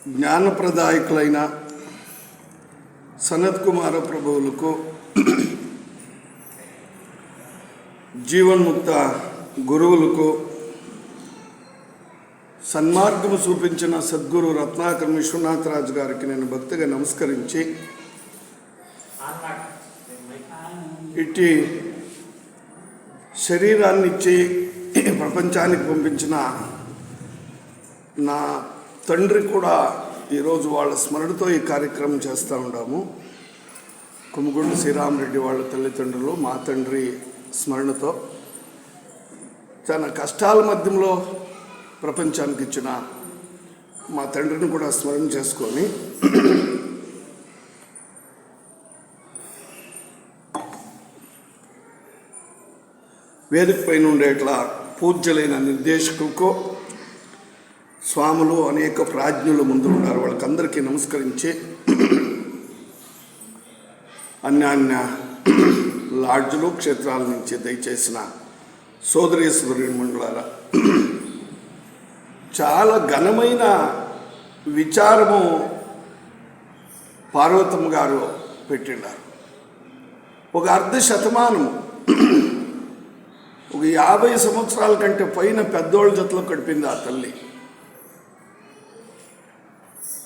జ్ఞానప్రదాయకులైన సనత్ కుమార ప్రభువులకు, జీవన్ముక్త గురువులకు, సన్మార్గము చూపించిన సద్గురు రత్నాకర్ విశ్వనాథరాజు గారికి నేను భక్తిగా నమస్కరించి, ఇట్టి శరీరాన్ని ఇచ్చి ప్రపంచానికి పంపించిన నా తండ్రి కూడా ఈరోజు వాళ్ళ స్మరణతో ఈ కార్యక్రమం చేస్తూ ఉన్నాము. కుమ్మగుండ శ్రీరామరెడ్డి వాళ్ళ తల్లిదండ్రులు మా తండ్రి స్మరణతో చాలా కష్టాల మధ్యలో ప్రపంచానికి ఇచ్చిన మా తండ్రిని కూడా స్మరణ చేసుకొని వేదిక పైన ఉండేట్లా పూజ్యులైన నిర్దేశకులకు, స్వాములు, అనేక ప్రాజ్ఞులు ముందు ఉన్నారు, వాళ్ళకందరికీ నమస్కరించి, అన్యాన్య లాడ్జులు, క్షేత్రాల నుంచి దయచేసిన సోదరీ మండలాల చాలా ఘనమైన విచారము పార్వతమ్మ గారు పెట్టినారు. ఒక అర్ధ శతమానము, ఒక 50 సంవత్సరాల కంటే పైన పెద్దోళ్ళ జతలో గడిపింది ఆ తల్లి.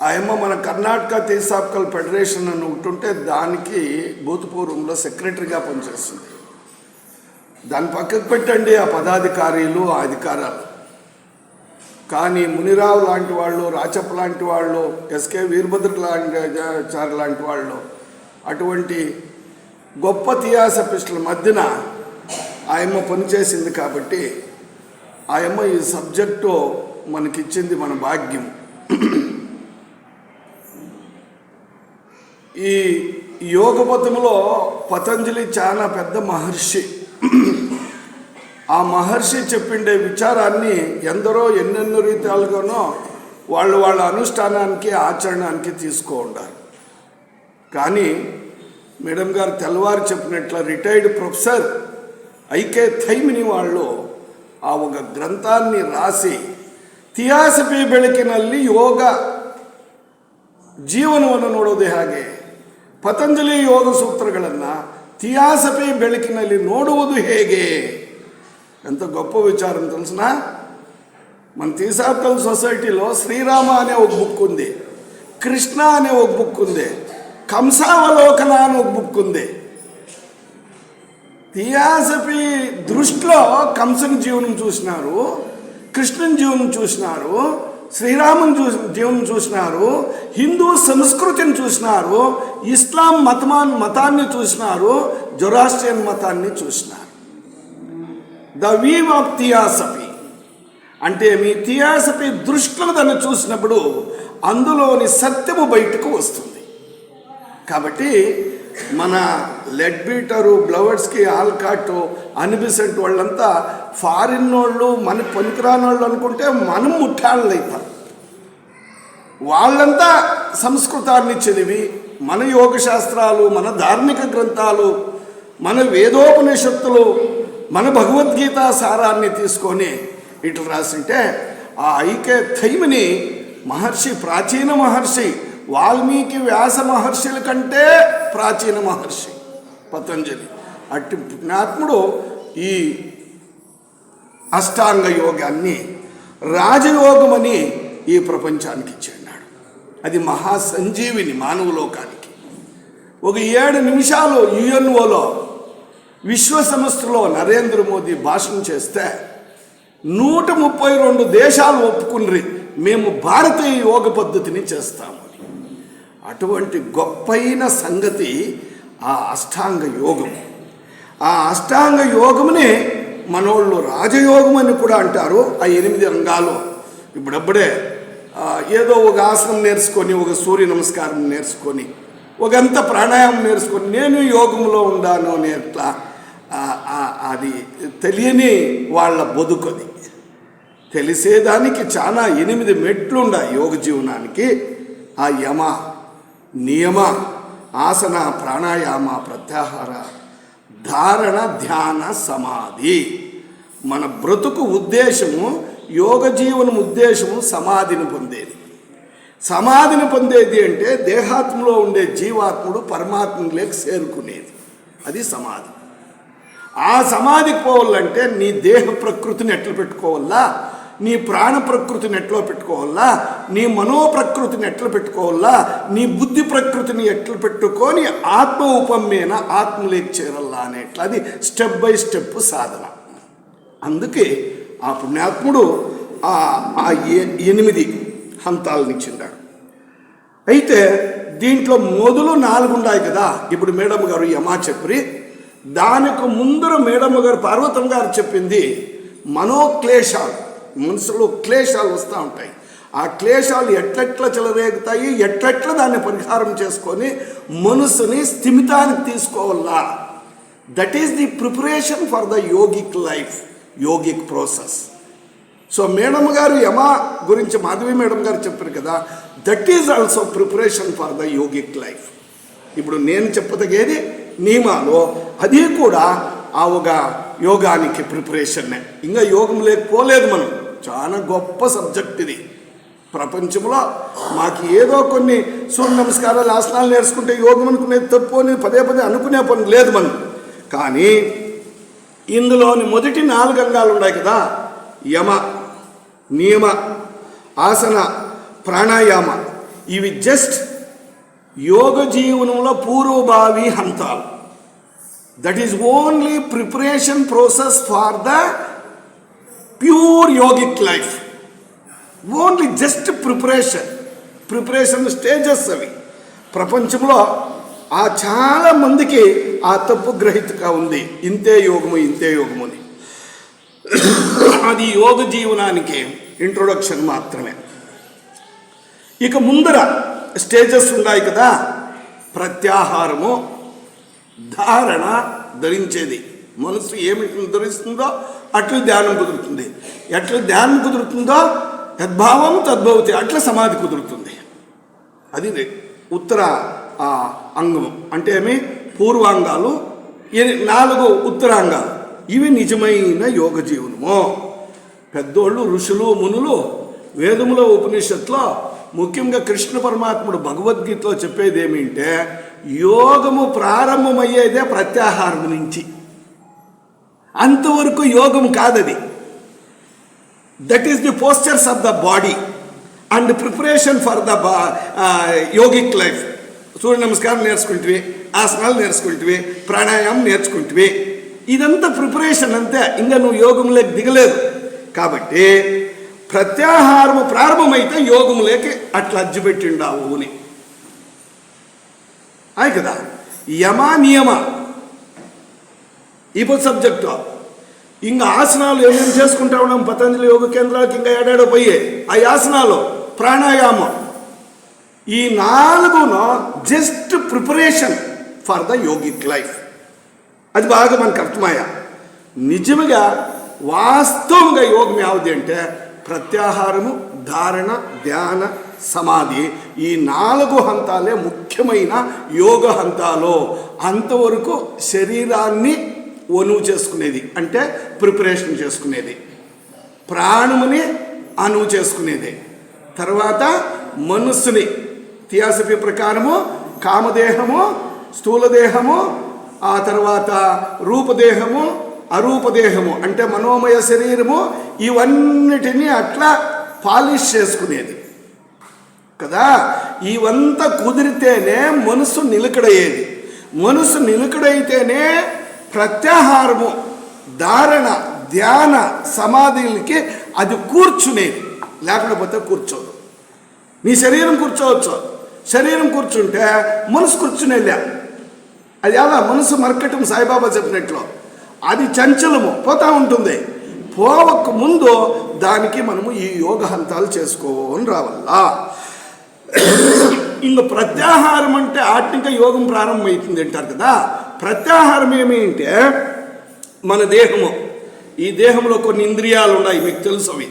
ఆయమ్మ మన కర్ణాటక తీసాబ్కల్ ఫెడరేషన్ అని ఒకటి ఉంటే దానికి భూతపూర్వంలో సెక్రటరీగా పనిచేస్తుంది. దాని పక్కకు పెట్టండి ఆ పదాధికారులు, ఆ అధికారాలు. కానీ మునిరావు లాంటి వాళ్ళు, రాచప్ప లాంటి వాళ్ళు, ఎస్కే వీరభద్ర లాంటి వాళ్ళు, అటువంటి గొప్ప థియాసఫిస్టుల మధ్యన ఆయమ్మ పనిచేసింది. కాబట్టి ఆయమ్మ ఈ సబ్జెక్టు మనకిచ్చింది మన భాగ్యం. ఈ యోగపథంలో పతంజలి చాలా పెద్ద మహర్షి. ఆ మహర్షి చెప్పిండే విచారాన్ని ఎందరో ఎన్నెన్నో రీతిగానో వాళ్ళ అనుష్ఠానానికి, ఆచరణానికి తీసుకో ఉండాలి. కానీ మేడం గారు తెల్లవారు చెప్పినట్ల రిటైర్డ్ ప్రొఫెసర్ ఐకే థైమిని వాళ్ళు ఆ ఒక గ్రంథాన్ని రాసి ಥಿಯಾಸಫಿ ಬೆಳಕಿನಲ್ಲಿ ಯೋಗ ಜೀವನವನ್ನು ನೋಡೋದು ಹೇಗೆ, ಪತಂಜಲಿ ಯೋಗ ಸೂತ್ರಗಳನ್ನು ಥಿಯಾಸಫಿ ಬೆಳಕಿನಲ್ಲಿ ನೋಡುವುದು ಹೇಗೆ, ఎంత గొప్ప విచారం తెలుసిన. మన తీసాబ్కల్ సొసైటీలో శ్రీరామ అనే ఒక బుక్ ఉంది, కృష్ణ అనే ఒక బుక్ ఉంది, కంసావలోకన అనే ఒక బుక్ ఉంది. థియాసఫీ దృష్టిలో కంసుని జీవనం చూసినారు, కృష్ణుని జీవనం చూసినారు, శ్రీరాముని జీవనం చూసినారు, హిందూ సంస్కృతిని చూసినారు, ఇస్లాం మతాన్ని చూసినారు, జొరాస్ట్రియన్ మతాన్ని చూసినారు. ద వీవ్ ఆఫ్ థియాసఫీ అంటే మీ థియాసఫీ దృష్టిలో దాన్ని చూసినప్పుడు అందులోని సత్యము బయటకు వస్తుంది. కాబట్టి మన లెడ్ బీటరు, బ్లవర్స్కి, ఆల్కాటు, అనిబిసెంట్ వాళ్ళంతా ఫారిన్ వాళ్ళు, మన పనికిరాని వాళ్ళు అనుకుంటే మనం ముఠాళ్ళు అవుతాం. వాళ్ళంతా సంస్కృతాన్ని చదివి మన యోగ శాస్త్రాలు, మన ధార్మిక గ్రంథాలు, మన వేదోపనిషత్తులు, మన భగవద్గీత సారాన్ని తీసుకొని ఇట్లా రాసింటే ఆ ఐకే థైమిని మహర్షి, ప్రాచీన మహర్షి, వాల్మీకి, వ్యాస మహర్షుల కంటే ప్రాచీన మహర్షి పతంజలి. అట్టి పుణ్యాత్ముడు ఈ అష్టాంగ యోగాన్ని రాజయోగమని ఈ ప్రపంచానికి ఇచ్చాడు. అది మహాసంజీవిని మానవ లోకానికి. ఒక 7 నిమిషాలు యుఎన్ఓలో విశ్వ సంస్థలో నరేంద్ర మోదీ భాషణ చేస్తే 132 దేశాలు ఒప్పుకుని మేము భారతీయ యోగ పద్ధతిని చేస్తాము. అటువంటి గొప్పైన సంగతి ఆ అష్టాంగ యోగం. ఆ అష్టాంగ యోగముని మనోళ్ళు రాజయోగం అని కూడా అంటారు. ఆ 8 రంగాలు ఇప్పుడప్పుడే ఏదో ఒక ఆసనం నేర్చుకొని, ఒక సూర్య నమస్కారం నేర్చుకొని, ఒకంత ప్రాణాయామం నేర్చుకొని నేను యోగంలో ఉండాను అని ఎట్లా అది తెలియని వాళ్ళ బతుకది. తెలిసేదానికి చాలా 8 మెట్లు ఉన్నాయి యోగ జీవనానికి. ఆ యమ, నియమ, ఆసన, ప్రాణాయామ, ప్రత్యాహార, ధారణ, ధ్యాన, సమాధి. మన బ్రతుకు ఉద్దేశము, యోగ జీవనం ఉద్దేశము సమాధిని పొందేది. సమాధిని పొందేది అంటే దేహాత్మలో ఉండే జీవాత్ముడు పరమాత్మలోకి చేరుకునేది, అది సమాధి. ఆ సమాధికి పోవాలంటే నీ దేహ ప్రకృతిని ఎట్లా పెట్టుకోవాలా, నీ ప్రాణ ప్రకృతిని ఎట్లా పెట్టుకోవాలా, నీ మనో ప్రకృతిని ఎట్లా పెట్టుకోవాలా, నీ బుద్ధి ప్రకృతిని ఎట్లా పెట్టుకొని ఆత్మ ఉపమేన ఆత్మలోకి చేరల్లా అనేట్లా అది స్టెప్ బై స్టెప్ సాధన. అందుకే ఆ పుణ్యాత్ముడు ఆ 8 హంతాలను ఇచ్చిండాడు. అయితే దీంట్లో మొదలు 4 ఉన్నాయి కదా. ఇప్పుడు మేడం గారు యమా చెప్పి, దానికి ముందర మేడం గారు పార్వతం గారు చెప్పింది మనోక్లేశాలు, మనసులో క్లేశాలు వస్తూ ఉంటాయి. ఆ క్లేశాలు ఎట్లెట్లా చెలరేగుతాయి, ఎట్లెట్లా దాన్ని పరిహారం చేసుకొని మనసుని స్థిమితానికి తీసుకోవాలా. That is the preparation for the yogic life, yogic process. So madam గారు యమా గురించి మాధవి మేడం గారు చెప్పారు కదా, that is also preparation for the yogic life. ఇప్పుడు నేను చెప్పదగేది నియమాలు, అది కూడా ఆ ఒక యోగానికి ప్రిపరేషన్నే. ఇంకా యోగం లేకపోలేదు మనం. చాలా గొప్ప సబ్జెక్ట్ ఇది. ప్రపంచంలో మాకు ఏదో కొన్ని సూర్య నమస్కారాలు ఆసనాలు నేర్చుకుంటే యోగం అనుకునేది తప్పు అని పదే అనుకునే పని లేదు మనం. కానీ ఇందులోని మొదటి 4 అంగాలు ఉన్నాయి కదా, యమ, నియమ, ఆసన, ప్రాణాయామ, ఇవి జస్ట్ యోగ జీవనంలో పూర్వభావి హంతాలు. That is only preparation process for the pure yogic life. Only just preparation stages అవి. ప్రపంచంలో ఆ చాలా మందికి ఆ తప్పు గ్రహితగా ఉంది, ఇంతే యోగము అని. అది యోగ జీవనానికి ఇంట్రొడక్షన్ మాత్రమే. ఇక ముందర స్టేజెస్ ఉన్నాయి కదా, ప్రత్యాహారము, ధారణ, ధరించేది. మనసు ఏమిటి ధరిస్తుందో అట్లా ధ్యానం కుదురుతుంది. ఎట్లా ధ్యానం కుదురుతుందో యద్భావం తద్భవతి, అట్లా సమాధి కుదురుతుంది. అది ఉత్తర అంగము. అంటే ఏమి, పూర్వాంగాలు 4 ఉత్తరాంగాలు. ఇవి నిజమైన యోగ జీవనము. పెద్దోళ్ళు, ఋషులు, మునులు వేదములో, ఉపనిషత్తులో, ముఖ్యంగా కృష్ణ పరమాత్ముడు భగవద్గీతలో చెప్పేది ఏమిటంటే, యోగము ప్రారంభమయ్యేదే ప్రత్యాహారం నుంచి. అంతవరకు యోగం కాదది. That is the postures of the body and preparation for the yogic life. సూర్య నమస్కారం నేర్చుకుంటువి, ఆసనాలు నేర్చుకుంటువి, ప్రాణాయామం నేర్చుకుంటువి, ఇదంతా ప్రిపరేషన్ అంతే. ఇంకా నువ్వు యోగంలోకి దిగలేదు. కాబట్టి ప్రత్యాహారము ప్రారంభమైతే యోగంలోకి అట్లా అజ్జుపెట్టిండావు అని. అయి కదా యమ, నియమ ఇప్పుడు సబ్జెక్టు. ఇంకా ఆసనాలు ఏమేమి చేసుకుంటా ఉన్నాం పతంజలి యోగ కేంద్రాలకు, ఇంకా ఏడాడో పోయే ఆ ఆసనాలు, ప్రాణాయామం, ఈ 4 just preparation for the yogic life. అది బాగా మనకు అర్థమయ్యా. నిజంగా వాస్తవంగా యోగం యావది అంటే ప్రత్యాహారము, ధారణ, ధ్యాన, సమాధి, ఈ 4 హంతాలే ముఖ్యమైన యోగ హంతాలు. అంతవరకు శరీరాన్ని ఒనువు చేసుకునేది అంటే ప్రిపరేషన్ చేసుకునేది, ప్రాణముని అనువు చేసుకునేది, తర్వాత మనస్సుని థియాసఫీ ప్రకారము కామదేహము, స్థూలదేహము, ఆ తర్వాత రూపదేహము, అరూపదేహము అంటే మనోమయ శరీరము, ఇవన్నిటినీ అట్లా పాలిష్ చేసుకునేది కదా. ఇవంతా కుదిరితేనే మనసు నిలకడయ్యేది. మనసు నిలకడైతేనే ప్రత్యాహారము, ధారణ, ధ్యాన, సమాధులకి అది కూర్చునేది. లేకపోతే కూర్చోదు. నీ శరీరం కూర్చోవచ్చు, శరీరం కూర్చుంటే మనసు కూర్చునేలే. అది అలా మనసు మరకటం సాయిబాబా చెప్పినట్లు అది చంచలము పోతూ ఉంటుంది. పోవక ముందు దానికి మనము ఈ యోగ హంతాలు చేసుకోని రావాలా. ఇంక ప్రత్యాహారం అంటే ఆత్మిక యోగం ప్రారంభమవుతుంది అంటారు కదా. ప్రత్యాహారం ఏమి అంటే మన దేహము, ఈ దేహంలో కొన్ని ఇంద్రియాలు ఉన్నాయి, మీకు తెలుసు. అవి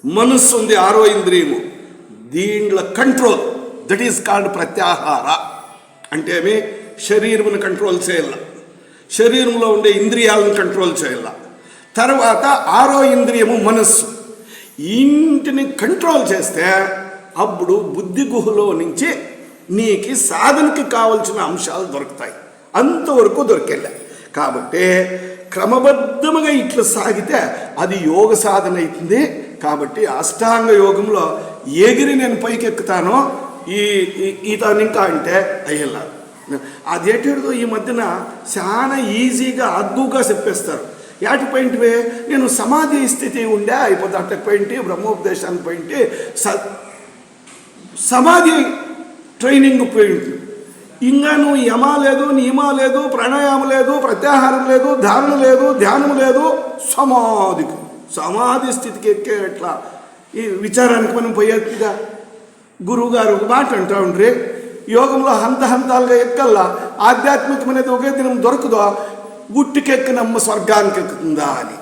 మనస్సు ఉంది, 6వ ఇంద్రియము. దీంట్లో కంట్రోల్, దట్ ఈస్ కాల్డ్ ప్రత్యాహార. అంటే ఏమి, శరీరమును కంట్రోల్ చేయాల, శరీరంలో ఉండే ఇంద్రియాలను కంట్రోల్ చేయాల. తర్వాత 6వ ఇంద్రియము మనస్సు. ఇంటిని కంట్రోల్ చేస్తే అప్పుడు బుద్ధి గుహలో నుంచి నీకు సాధనకి కావలసిన అంశాలు దొరుకుతాయి. అంతవరకు దొరికెళ్ళా. కాబట్టి క్రమబద్ధముగా ఇట్లా సాగితే అది యోగ సాధన అవుతుంది. కాబట్టి అష్టాంగ యోగంలో ఎగిరి నేను పైకి ఎక్కుతానో ఈతను ఇంకా అంటే అయ్యేలా అదేటో ఈ మధ్యన చాలా ఈజీగా అద్దుగా చెప్పేస్తారు. యాటి పోయింటివే నేను సమాధి స్థితి ఉండే అయిపోతే అట్ట పోయింటి బ్రహ్మోపదేశానికి పోయింటి సమాధి ట్రైనింగ్ పోయింటి. ఇంకా నువ్వు యమ లేదు, నియమ లేదు, ప్రాణాయామం లేదు, ప్రత్యాహారం లేదు, ధారణ లేదు, ధ్యానం లేదు, సమాధి స్థితికి ఎక్కేట్లా ఈ విచారానికి మనం పోయేట్టుగా గురువు గారు ఒక మాట అంటా ఉండ్రి, యోగంలో హంతాలుగా ఎక్కల్లా ఆధ్యాత్మికం అనేది ఒకే దినం దొరకదో, గుట్టికెక్కినమ్మ స్వర్గానికి ఎక్కుతుందా అని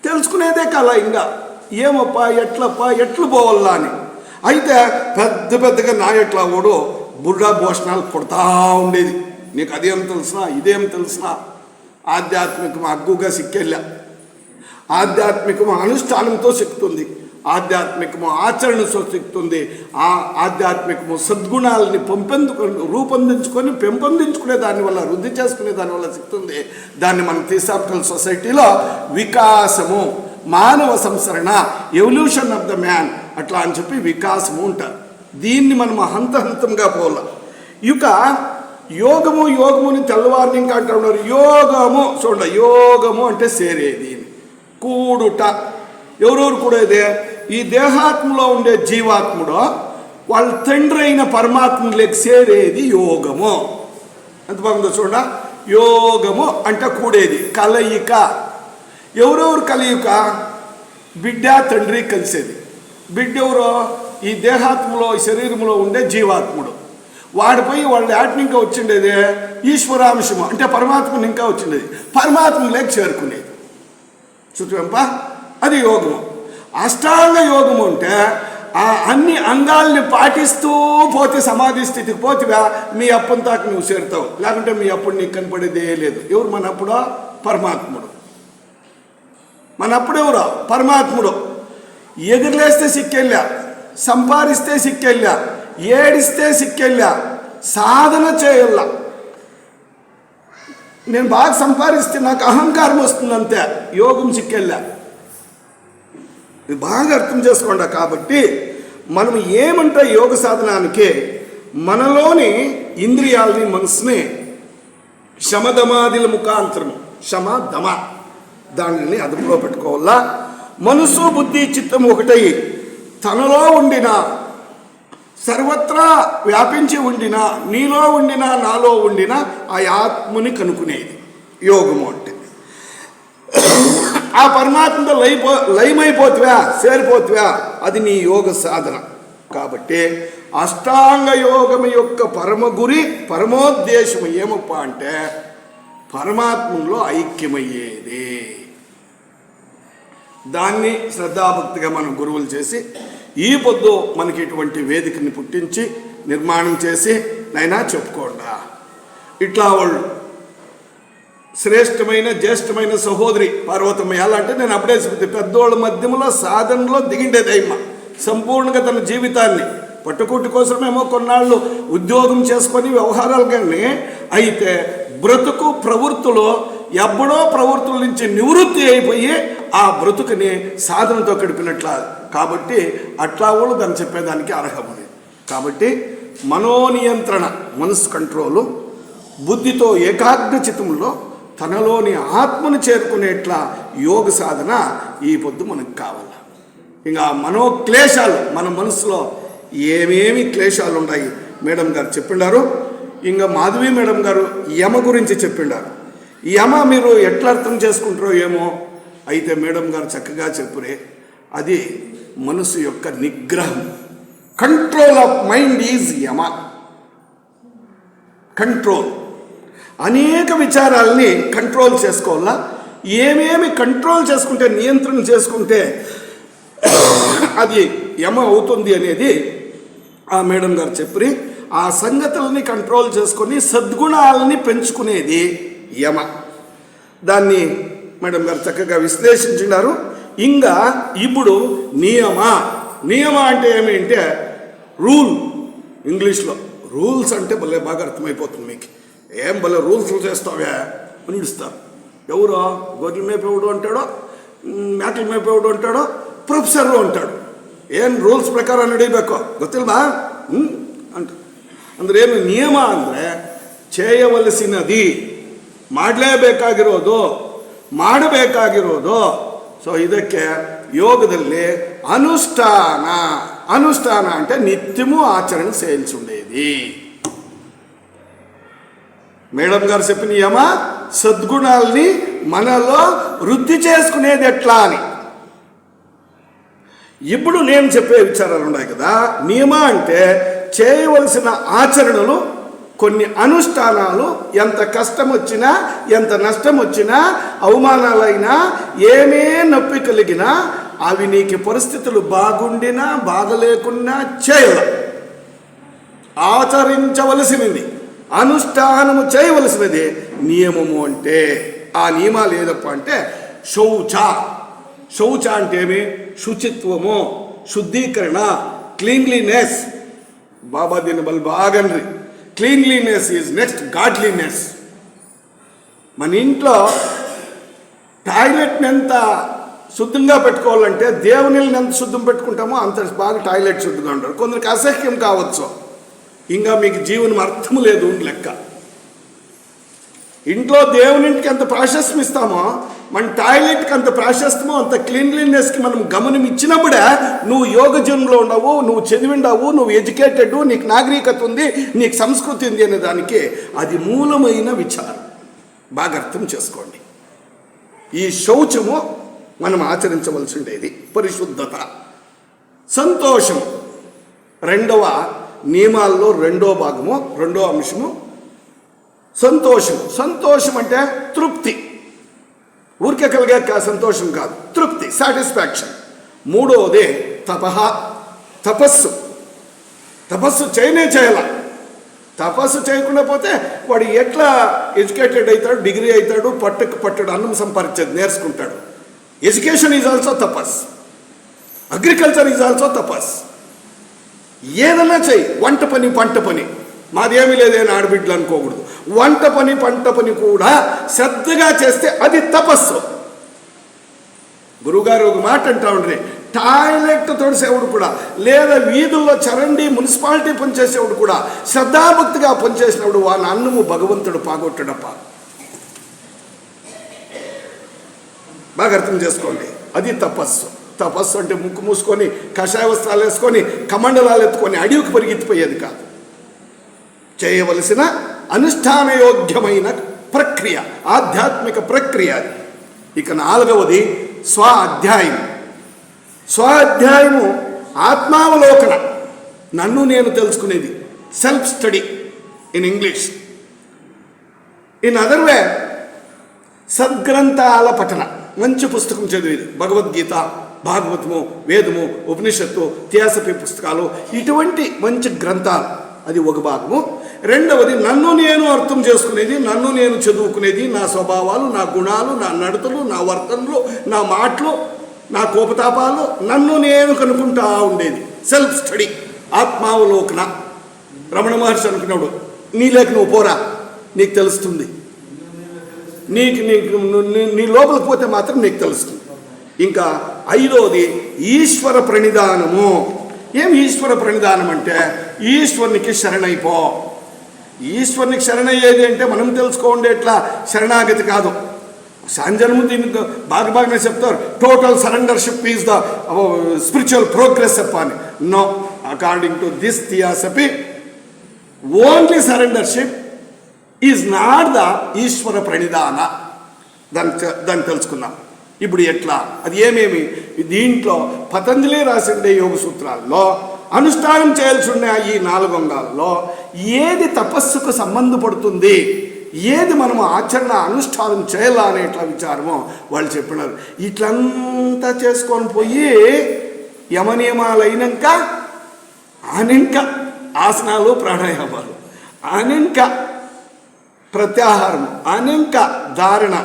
తెలుసుకునేదే కల. ఇంకా ఏమప్పా ఎట్లు పోవాలా అని. అయితే పెద్దగా నా ఎట్లా ఓడో బుర్రా భోషణాలు కొడతా ఉండేది. నీకు అదేం తెలిసినా ఇదేం తెలిసినా ఆధ్యాత్మికం అగ్గుగా సిక్కెళ్ళా. ఆధ్యాత్మికము అనుష్ఠానంతో సిక్కుతుంది, ఆధ్యాత్మికము ఆచరణతో సిక్కుతుంది, ఆ ఆధ్యాత్మికము సద్గుణాలని రూపొందించుకొని పెంపొందించుకునే దానివల్ల వృద్ధి చేసుకునే దానివల్ల సిక్కుతుంది. దాన్ని మన థియోసాఫికల్ సొసైటీలో వికాసము, మానవ సంసరణ, ఎవల్యూషన్ ఆఫ్ ద మ్యాన్ అట్లా అని చెప్పి వికాసము ఉంటారు. దీన్ని మనం హంతంగా పోల. ఇక యోగముని తెల్లవారిని ఇంకా అంటూ ఉన్నారు. యోగము చూడండి, యోగము అంటే సేరేది కూడుట. ఎవరెవరు కూడేదే? ఈ దేహాత్మలో ఉండే జీవాత్ముడు వాళ్ళ తండ్రి అయిన పరమాత్మలోకి సేరేది యోగము. ఎంత బాగుందో చూడ. యోగము అంటే కూడేది, కలయిక. ఎవరెవరు కలయిక? బిడ్డ తండ్రి కలిసేది. బిడ్డ ఎవరో? ఈ దేహాత్మలో ఈ శరీరంలో ఉండే జీవాత్ముడు. వాడిపై వాళ్ళు యాటిని ఇంకా వచ్చిండేది ఈశ్వరాంశము అంటే పరమాత్మని ఇంకా వచ్చిండేది, పరమాత్మలోకి చేరుకునేది. చూపా, అది యోగము. అష్టాంగ యోగము అంటే ఆ అన్ని అంగాల్ని పాటిస్తూ పోతే సమాధి స్థితికి పోతివా మీ అప్పంతాకు నువ్వు చేరుతావు. లేకుంటే మీ అప్పుడు నీకు కనపడేదే లేదు. ఎవరు మనప్పుడో? పరమాత్ముడు. మనప్పుడు ఎవరో? పరమాత్ముడు. ఎగురులేస్తే సిక్కెళ్ళా, సంపాదిస్తే సిక్కెళ్ళా, ఏడిస్తే సిక్కెళ్ళా, సాధన చేయల్లా. నేను బాగా సంపాదిస్తే నాకు అహంకారం వస్తుందంతే, యోగం సిక్కెళ్ళా. ఇది బాగా అర్థం చేసుకోండి. కాబట్టి మనం ఏమంటే యోగ సాధనానికి మనలోని ఇంద్రియాలని, మనసుని శమదమాదిల ముఖాంతరము, శమ దమ దానిని అదుపులో పెట్టుకోవాలా. మనసు బుద్ధి చిత్తం ఒకటై తనలో ఉండిన, సర్వత్రా వ్యాపించి ఉండిన, నీలో ఉండిన, నాలో ఉండిన ఆ ఆత్మని కనుక్కునేది యోగము అంటే. ఆ పరమాత్మతో లయమైపోతువా, చేరిపోతువా, అది నీ యోగ సాధన. కాబట్టి అష్టాంగ యోగము యొక్క పరమ గురి, పరమోద్దేశము ఏమప్ప అంటే పరమాత్మలో ఐక్యమయ్యేది. దాన్ని శ్రద్ధాభక్తిగా మనం గురువులు చేసి ఈ పొద్దు మనకి ఇటువంటి వేదికని పుట్టించి నిర్మాణం చేసి నైనా చెప్పుకోండా. ఇట్లా వాళ్ళు శ్రేష్టమైన జ్యేష్ఠమైన సహోదరి పార్వతమ్మ. ఎలా అంటే నేను అప్పుడే చెప్తే పెద్దోళ్ళ మధ్యలో సాధనలో దిగిండేదయ్యమ్మ. సంపూర్ణంగా తన జీవితాన్ని పట్టుకుట్టి కోసమేమో కొన్నాళ్ళు ఉద్యోగం చేసుకొని వ్యవహారాలు కానీ, అయితే బ్రతుకు ప్రవృత్తులో ఎప్పుడో ప్రవృత్తుల నుంచి నివృత్తి అయిపోయి ఆ బ్రతుకుని సాధనతో గడిపినట్ల. కాబట్టి అట్లా వాళ్ళు దాన్ని చెప్పేదానికి అర్హమని. కాబట్టి మనోనియంత్రణ, మనసు కంట్రోలు, బుద్ధితో ఏకాగ్ర చిత్తంలో తనలోని ఆత్మను చేరుకునేట్లా యోగ సాధన ఈ పొద్దు మనకు కావాలి. ఇంకా మనోక్లేశాలు, మన మనసులో ఏమేమి క్లేశాలు ఉన్నాయి మేడం గారు చెప్పిండారు. ఇంకా మాధవి మేడం గారు యమ గురించి చెప్పిండారు. యమ మీరు ఎట్లా అర్థం చేసుకుంటారో ఏమో, అయితే మేడం గారు చక్కగా చెప్పురే. అది మనసు యొక్క నిగ్రహం. Control of mind is Yama. Control, అనేక విచారాలని కంట్రోల్ చేసుకోవాలా. ఏమేమి కంట్రోల్ చేసుకుంటే, నియంత్రణ చేసుకుంటే అది యమ అవుతుంది అనేది ఆ మేడం గారు చెప్పి, ఆ సంగతులని కంట్రోల్ చేసుకొని సద్గుణాలని పెంచుకునేది యమ. దాన్ని మేడం గారు చక్కగా విశ్లేషించినారు. ఇంకా ఇప్పుడు నియమ అంటే ఏమి అంటే రూల్ ఇంగ్లీష్లో రూల్స్ అంటే భలే బాగా అర్థమైపోతుంది మీకు. ఏం భలే రూల్స్ చేస్తావే అని ఇస్తారు. ఎవరో గొర్రెల మేపేవాడు అంటాడో, మేకల మేపేవాడు అంటాడో, ప్రొఫెసర్ అంటాడు. ఏం ರೂಲ್ಸ್ ಪ್ರಕಾರ ನಡೀಬೇಕು ಗೊತ್ತಿಲ್ವಾ ಅಂತ. ಅಂದ್ರೆ ಏನು ನಿಯಮ ಅಂದರೆ చేయవలసినది, ಮಾಡಬೇಕಾಗಿರೋದು. ಸೊ ಇದಕ್ಕೆ ಯೋಗದಲ್ಲಿ అనుష్ఠాన అంటే నిత్యము ఆచరణ చేయాల్సి ఉండేది. మేడం గారు చెప్పిన నియమ సద్గుణాలని మనలో వృద్ధి చేసుకునేది ఎట్లా అని. ఇప్పుడు నేను చెప్పే విచారాలు ఉన్నాయి కదా. నియమ అంటే చేయవలసిన ఆచరణలు, కొన్ని అనుష్ఠానాలు, ఎంత కష్టం వచ్చినా, ఎంత నష్టం వచ్చినా, అవమానాలైనా, ఏమే నొప్పి కలిగినా, అవి నీకు పరిస్థితులు బాగుండినా బాగలేకున్నా చేయాల, ఆచరించవలసినది, అనుష్ఠానము చేయవలసినది నియమము. అంటే ఆ నియమాలు ఏదప్ప అంటే శౌచ అంటే ఏమి? శుచిత్వము, శుద్ధీకరణ, క్లీన్లీనెస్. బాబా దీన్ని బల్ బాగండ్రి. Cleanliness is next godliness. మన ఇంట్లో టాయిలెట్ని ఎంత శుద్ధంగా పెట్టుకోవాలంటే దేవునిని ఎంత శుద్ధం పెట్టుకుంటామో అంత బాగా టాయిలెట్ శుద్ధంగా ఉంటారు. కొందరికి అసహ్యం కావచ్చు, ఇంకా మీకు జీవనం అర్థం లేదు లెక్క. ఇంట్లో దేవునింటికి ఎంత ప్రాశస్త్యం ఇస్తామో మన టాయిలెట్కి అంత ప్రాశస్త్యమో, అంత క్లీన్లీనెస్కి మనం గమనం ఇచ్చినప్పుడే నువ్వు యోగ జీవనంలో ఉండవు, నువ్వు చదివిండావు, నువ్వు ఎడ్యుకేటెడ్, నీకు నాగరికత ఉంది, నీకు సంస్కృతి ఉంది అనే దానికి అది మూలమైన విచారం. బాగా అర్థం చేసుకోండి. ఈ శౌచము మనం ఆచరించవలసి ఉండేది. పరిశుద్ధత, సంతోషం రెండవ నియమాల్లో రెండో భాగము, రెండో అంశము సంతోషం. సంతోషం అంటే తృప్తి, ఊరికే కలిగే సంతోషం కాదు, తృప్తి, సాటిస్ఫాక్షన్. మూడవది తపస్సు చేయాల. తపస్సు చేయకుండా పోతే వాడు ఎట్లా ఎడ్యుకేటెడ్ అవుతాడు, డిగ్రీ అవుతాడు, పట్టడు అన్నం సంపాదించేది నేర్చుకుంటాడు. Education is also tapas, agriculture is also tapas. ఏదన్నా చెయ్యి, వంట పని, పంట పని, మాదేమీ లేదని ఆడబిడ్డలు అనుకోకూడదు. వంట పని, పంట పని కూడా శ్రద్ధగా చేస్తే అది తపస్సు. గురువుగారు ఒక మాట అంటా ఉండ్రి, టాయిలెట్ తోడిసేవాడు కూడా, లేదా వీధుల్లో చరండి మున్సిపాలిటీ పనిచేసేవాడు కూడా శ్రద్ధాభక్తిగా పనిచేసినప్పుడు వాళ్ళ అన్నము భగవంతుడు పాగొట్టడప్ప. బాగా అర్థం చేసుకోండి, అది తపస్సు. తపస్సు అంటే ముక్కు మూసుకొని, కషాయ వస్త్రాలు వేసుకొని, కమండలాలు ఎత్తుకొని అడవికి పరిగెత్తిపోయేది కాదు. చేయవలసిన అనుష్ఠానయోగ్యమైన ప్రక్రియ, ఆధ్యాత్మిక ప్రక్రియ. ఇక నాలుగవది స్వాధ్యాయము, ఆత్మావలోకన, నన్ను నేను తెలుసుకునేది, self study in English. In other way సద్గ్రంథాల పఠన, మంచి పుస్తకం చదివేది, భగవద్గీత, భాగవతము, వేదము, ఉపనిషత్తు, థియాసఫీ పుస్తకాలు, ఇటువంటి మంచి గ్రంథాలు, అది ఒక భాగము. రెండవది నన్ను నేను అర్థం చేసుకునేది, నన్ను నేను చదువుకునేది, నా స్వభావాలు, నా గుణాలు, నా నడతలు, నా వర్తనలు, నా మాటలు, నా కోపతాపాలు, నన్ను నేను కనుక్కుంటా ఉండేది, సెల్ఫ్ స్టడీ, ఆత్మావలోకన. రమణ మహర్షి అనుకున్నాడు, నీలోకి నువ్వు పోరా, నీకు తెలుస్తుంది, నీ లోపలికి పోతే మాత్రం నీకు తెలుస్తుంది. ఇంకా ఐదవది ఈశ్వర ప్రణిధానము. ఏం ఈశ్వర ప్రణిధానం అంటే ఈశ్వరునికి శరణైపో. ఈశ్వరునికి శరణయ్యేది అంటే మనం తెలుసుకోండి ఎట్లా శరణాగతి కాదు. సాంజనము దీనికి బాగానే చెప్తారు, total surrendership is the spiritual progress up అని. No, according to this theosophy only surrendership is not the Ishwara pranidhana. దాన్ని తెలుసుకున్నాం. ఇప్పుడు ఎట్లా, అది ఏమేమి, దీంట్లో పతంజలి రాసిండే యోగ సూత్రాల్లో అనుష్ఠానం చేయాల్సి ఉన్న ఈ 4 అంగాల్లో ఏది తపస్సుకు సంబంధపడుతుంది, ఏది మనము ఆచరణ అనుష్ఠానం చేయాలా అనే ఇట్లా విచారమో వాళ్ళు చెప్పినారు. ఇట్లంతా చేసుకొని పోయి యమనియమాలు అయినాక ఆనింక ఆసనాలు, ప్రాణాయామాలు, ఆనింక ప్రత్యాహారం, ఆనింక ధారణ,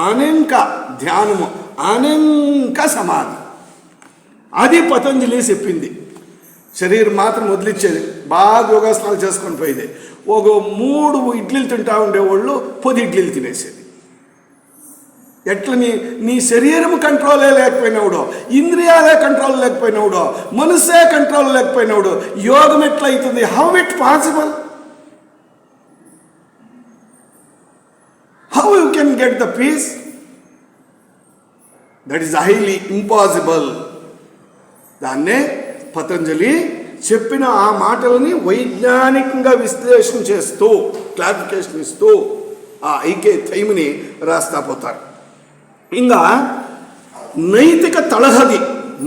ఆనింక ధ్యానము, ఆనింక సమాధి. అది పతంజలి చెప్పింది. శరీరం మాత్రం వదిలిచ్చేది, బాగా యోగాసనాలు చేసుకొని పోయేది. ఒక 3 ఇడ్లీలు తింటా ఉండేవాళ్ళు 10 ఇడ్లీలు తినేసేది. ఎట్లా నీ శరీరం కంట్రోలే లేకపోయినావుడో, ఇంద్రియాలే కంట్రోల్ లేకపోయినావుడో, మనసే కంట్రోల్ లేకపోయినావుడో యోగం ఎట్లా అవుతుంది? How it possible? How you can get the peace? That is highly impossible. దాన్నే పతంజలి చెప్పిన ఆ మాటలని వైజ్ఞానికంగా విశ్లేషణ చేస్తూ క్లారిఫికేషన్ ఇస్తూ ఆ ఐక్యతైమిని రాస్తా పోతారు. ఇంకా నైతిక తలహది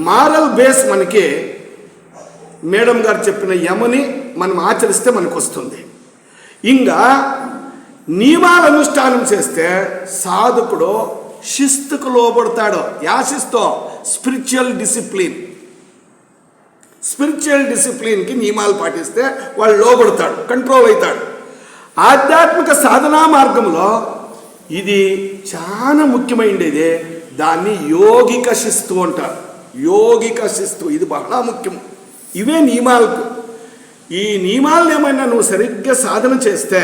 మారల్ బేస్ మనకి మేడం గారు చెప్పిన యమని మనం ఆచరిస్తే మనకు వస్తుంది. ఇంకా నియమాల అనుష్ఠానం చేస్తే సాధకుడు శిస్తుకు లోబడతాడు. యా శిస్తు? Spiritual discipline. స్పిరిచువల్ డిసిప్లిన్కి నియమాలు పాటిస్తే వాడు లోబడతాడు, కంట్రోల్ అవుతాడు. ఆధ్యాత్మిక సాధనా మార్గంలో ఇది చాలా ముఖ్యమైనది. దాన్ని యోగిక శిస్తు అంటారు. యోగిక శిస్తు ఇది బహళ ముఖ్యం. ఇవే నియమాలకు. ఈ నియమాలను ఏమైనా నువ్వు సరిగ్గా సాధన చేస్తే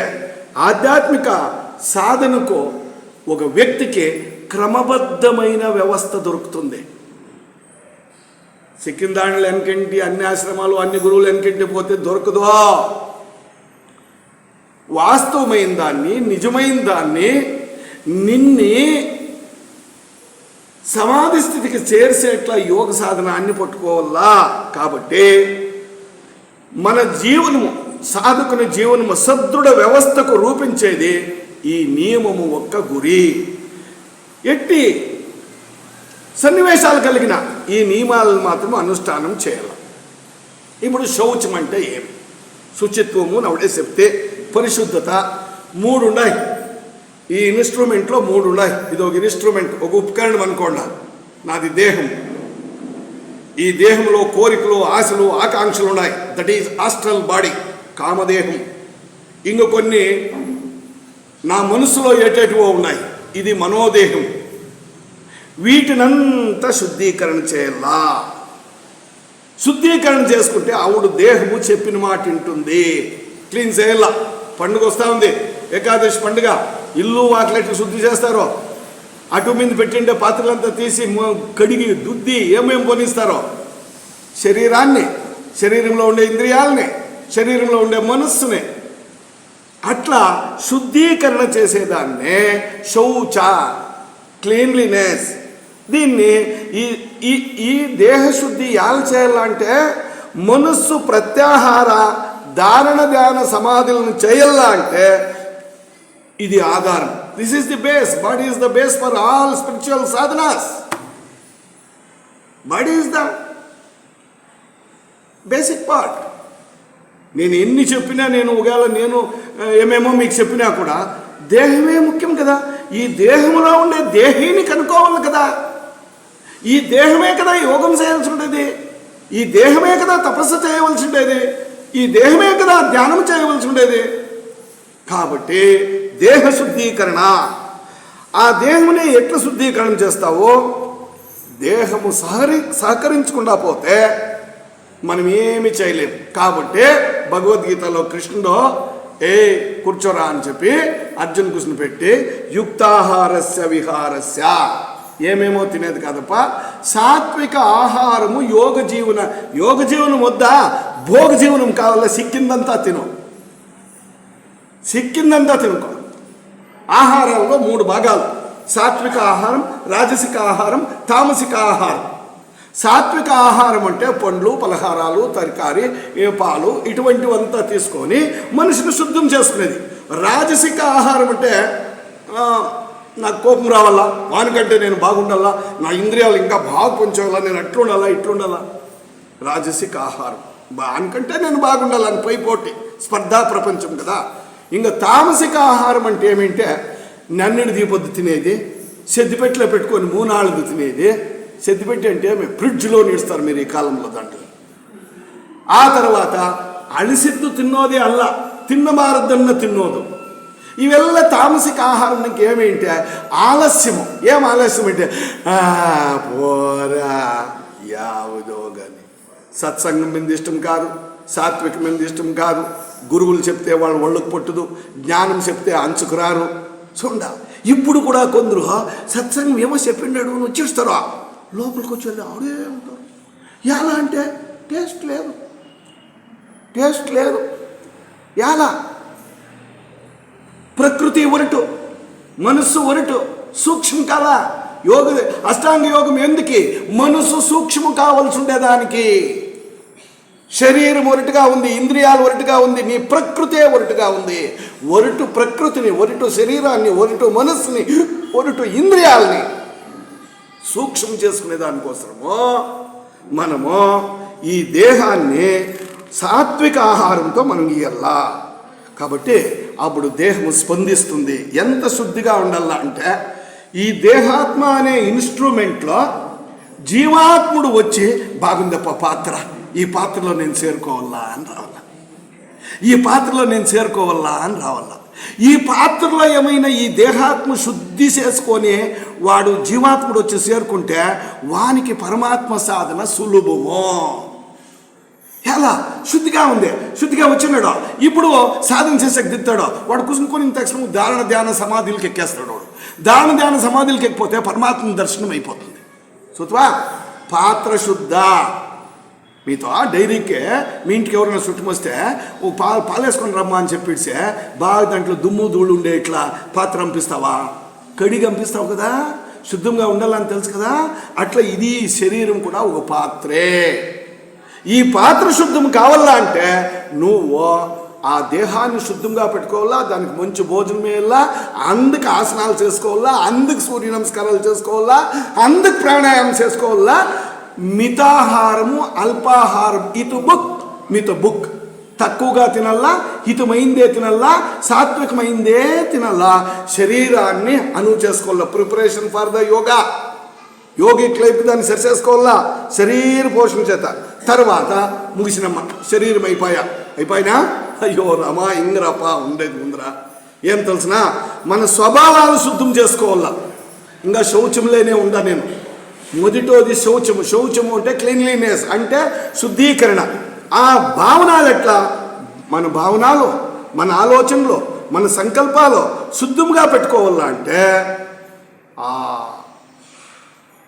ఆధ్యాత్మిక సాధనకు ఒక వ్యక్తికి క్రమబద్ధమైన వ్యవస్థ దొరుకుతుంది. సిక్కిందాణులు వెనకంటి అన్ని ఆశ్రమాలు అన్ని గురువులు వెనకంటి పోతే దొరకదు. వాస్తవమైన దాన్ని, నిజమైన దాన్ని, నిన్ని సమాధి స్థితికి చేర్చేట్లా యోగ సాధన అన్ని పట్టుకోవాలా. కాబట్టి మన జీవనము, సాధకుని జీవనము సదృఢ వ్యవస్థకు రూపించేది ఈ నియమము ఒక్క గురి. ఎట్టి సన్నివేశాలు కలిగిన ఈ నియమాలను మాత్రం అనుష్ఠానం చేయాలి. ఇప్పుడు శౌచం అంటే ఏమి? శుచిత్వము నవడే చెప్తే పరిశుద్ధత 3 ఉన్నాయి. ఈ ఇన్స్ట్రుమెంట్లో 3 ఉన్నాయి. ఇది ఒక ఇన్స్ట్రుమెంట్, ఒక ఉపకరణం అనుకోండి. నాది దేహం. ఈ దేహంలో కోరికలు, ఆశలు, ఆకాంక్షలు ఉన్నాయి. దట్ ఈజ్ ఆస్ట్రల్ బాడీ, కామదేహం. ఇంక కొన్ని నా మనసులో ఏటేటివో ఉన్నాయి. ఇది మనోదేహం. వీటినంతా శుద్ధీకరణ చేయాలా. శుద్ధీకరణ చేసుకుంటే ఆవిడ దేహము చెప్పిన మాట వింటుంది. క్లీన్ చేయాల. పండుగ వస్తూ ఉంది, ఏకాదశి పండుగ. ఇల్లు వాకిలెట్లు శుద్ధి చేస్తారో, అటు మీద పెట్టిండే పాత్రలంతా తీసి కడిగి దుద్ది ఏమేమి పోనిస్తారో, శరీరాన్ని, శరీరంలో ఉండే ఇంద్రియాలని, శరీరంలో ఉండే మనస్సుని అట్లా శుద్ధీకరణ చేసేదాన్నే శౌచ, క్లీన్లీనెస్. దీన్ని ఈ దేహశుద్ధి ఎలా చేయాలంటే మనస్సు ప్రత్యాహార ధారణ ధ్యాన సమాధులను చేయాలా అంటే ఇది ఆధారం. This is the base. Body is the base for all spiritual sadhanas. Body is the basic part. నేను ఎన్ని చెప్పినా, నేను ఒకవేళ నేను ఏమేమో మీకు చెప్పినా కూడా దేహమే ముఖ్యం కదా. ఈ దేహంలో ఉండే దేహిని కనుక్కోవాలి కదా. ఈ దేహమే కదా యోగం చేయాల్సి ఉండేది. ఈ దేహమే కదా తపస్సు చేయవలసి ఉండేది. ఈ దేహమే కదా ధ్యానం చేయవలసి ఉండేది. కాబట్టి దేహ శుద్ధీకరణ. ఆ దేహముని ఎట్లా శుద్ధీకరణ చేస్తావో, దేహము సహకరించకుండా పోతే మనం ఏమి చేయలేము. కాబట్టి భగవద్గీతలో కృష్ణుడు కూర్చోరా అని చెప్పి అర్జున్ కృష్ణ పెట్టి యుక్తాహారస్య విహారస్య, ఏమేమో తినేది కాదప్ప, సాత్విక ఆహారము యోగ జీవనం వద్దా, భోగ జీవనం కావాల. సిక్కిందంతా తినుకో. ఆహారాల్లో 3 భాగాలు: సాత్విక ఆహారం, రాజసిక ఆహారం, తామసిక ఆహారం. సాత్విక ఆహారం అంటే పండ్లు, పలహారాలు, తరకారీ, పాలు ఇటువంటివంతా తీసుకొని మనిషిని శుద్ధం చేసుకునేది. రాజసిక ఆహారం అంటే నాకు కోపం రావాలా, వానికంటే నేను బాగుండాలా, నా ఇంద్రియాలు ఇంకా బాగా పెంచాలా, నేను అట్లుండాలా ఇట్లుండాలా. రాజసిక ఆహారం. వానికంటే నేను బాగుండాలని పైపోటీ, స్పర్ధా ప్రపంచం కదా. ఇంకా తామసిక ఆహారం అంటే ఏమంటే నన్నెడు దీపొద్దు తినేది, సెద్దిపెట్టలో పెట్టుకొని 3 తినేది. సెద్దిపెట్టి అంటే ఫ్రిడ్జ్లో నిడుస్తారు మీరు ఈ కాలంలో దాంట్లో. ఆ తర్వాత అలిసిద్దు తిన్నోది అల్ల, తిన్నమారద్దన్న తిన్నోదు. ఇವೆಲ್ಲ తామసిక ఆహారం. ఏమేంటే ఆలస్యము. ఏం ఆలస్యం అంటే పోరా ಯಾವುದೋ ಗನಿ సత్సంగం మీద ఇష్టం కాదు, సాత్వికం మీద ఇష్టం కాదు, గురువులు చెప్తే వాళ్ళు ఒళ్ళకు పట్టుదు, జ్ఞానం చెప్తే అంచుకురారు. చూడ ఇప్పుడు కూడా కొందరు సత్సంగం ఏమో చెప్పిండాడు అని వచ్చేస్తారా, లోపలికి వచ్చి వెళ్ళి ఆడే ఉంటారు. ఎలా అంటే టేస్ట్ లేదు. ఎలా? ప్రకృతి ఒరటు, మనస్సు ఒరటు, సూక్ష్మం కాదా? అష్టాంగ యోగం ఎందుకు? మనసు సూక్ష్మం కావాల్సి ఉండేదానికి. శరీరం ఒరటుగా ఉంది, ఇంద్రియాలు ఒరటుగా ఉంది, నీ ప్రకృతే ఒరటుగా ఉంది. ఒరటు ప్రకృతిని, ఒరటు శరీరాన్ని, ఒరటు మనస్సుని, ఒరటు ఇంద్రియాలని సూక్ష్మం చేసుకునే దానికోసము మనము ఈ దేహాన్ని సాత్విక ఆహారంతో మనం ఇయ్యాలా. కాబట్టి అప్పుడు దేహం స్పందిస్తుంది. ఎంత శుద్ధిగా ఉండాలా అంటే, ఈ దేహాత్మ అనే ఇన్స్ట్రుమెంట్లో జీవాత్ముడు వచ్చి బాగుందప్ప పాత్ర, ఈ పాత్రలో నేను చేరుకోవాలా అని రావాల, ఈ పాత్రలో నేను చేరుకోవాలా అని రావాల. ఈ పాత్రలో ఏమైనా ఈ దేహాత్మ శుద్ధి చేసుకొని వాడు జీవాత్ముడు వచ్చి చేరుకుంటే వానికి పరమాత్మ సాధన సులభము. ఎలా? శుద్ధిగా ఉంది, శుద్ధిగా వచ్చినాడు, ఇప్పుడు సాధన చేసాక దిద్దాడు, వాడు కూర్చుని తక్షణం ధారణ ధ్యాన సమాధులకి ఎక్కేస్తాడు. వాడు ధారణ ధ్యాన సమాధులకి ఎక్కిపోతే పరమాత్మ దర్శనం అయిపోతుంది. చూద్వా, పాత్ర శుద్ధ. మీతో డైరీకే మీ ఇంటికి ఎవరైనా చుట్టం వస్తే ఓ పాలేసుకొని రమ్మా అని చెప్పిస్తే బాగా దాంట్లో దుమ్ము ధూళి ఉండే ఇట్లా పాత్ర పంపిస్తావా? కడిగి పంపిస్తావు కదా, శుద్ధంగా ఉండాలని తెలుసు కదా. అట్లా ఇది శరీరం కూడా ఒక పాత్రే. ఈ పాత్ర శుద్ధం కావాలా అంటే నువ్వు ఆ దేహాన్ని శుద్ధంగా పెట్టుకోవాలా, దానికి మంచి భోజనం వేయాలా, అందుకు ఆసనాలు చేసుకోవాలా, అందుకు సూర్య నమస్కారాలు చేసుకోవాలా, అందుకు ప్రాణాయామం చేసుకోవాలా. మితాహారము, అల్పాహారం, మిత బుక్ తక్కువగా తినల్లా, హితమైందే తినల్లా, సాత్వికమైందే తినల్లా. శరీరాన్ని అనువు చేసుకోవాలా. Preparation for the yoga. Yogic life దాన్ని సరి చేసుకోవాలా శరీర పోషణ చేత. తర్వాత ముగిసినమ్మ, శరీరం అయిపోయినా అయ్యో రమా ఇంద్రపా ఉండేది ముందరా. ఏం తెలిసినా మన స్వభావాలు శుద్ధం చేసుకోవాలా. ఇంకా శౌచంలోనే ఉండా నేను. మొదటిది శౌచము అంటే క్లీన్లీనెస్, అంటే శుద్ధీకరణ. ఆ భావనలు ఎట్లా? మన భావనలు, మన ఆలోచనలు, మన సంకల్పాలు శుద్ధంగా పెట్టుకోవాలా అంటే ఆ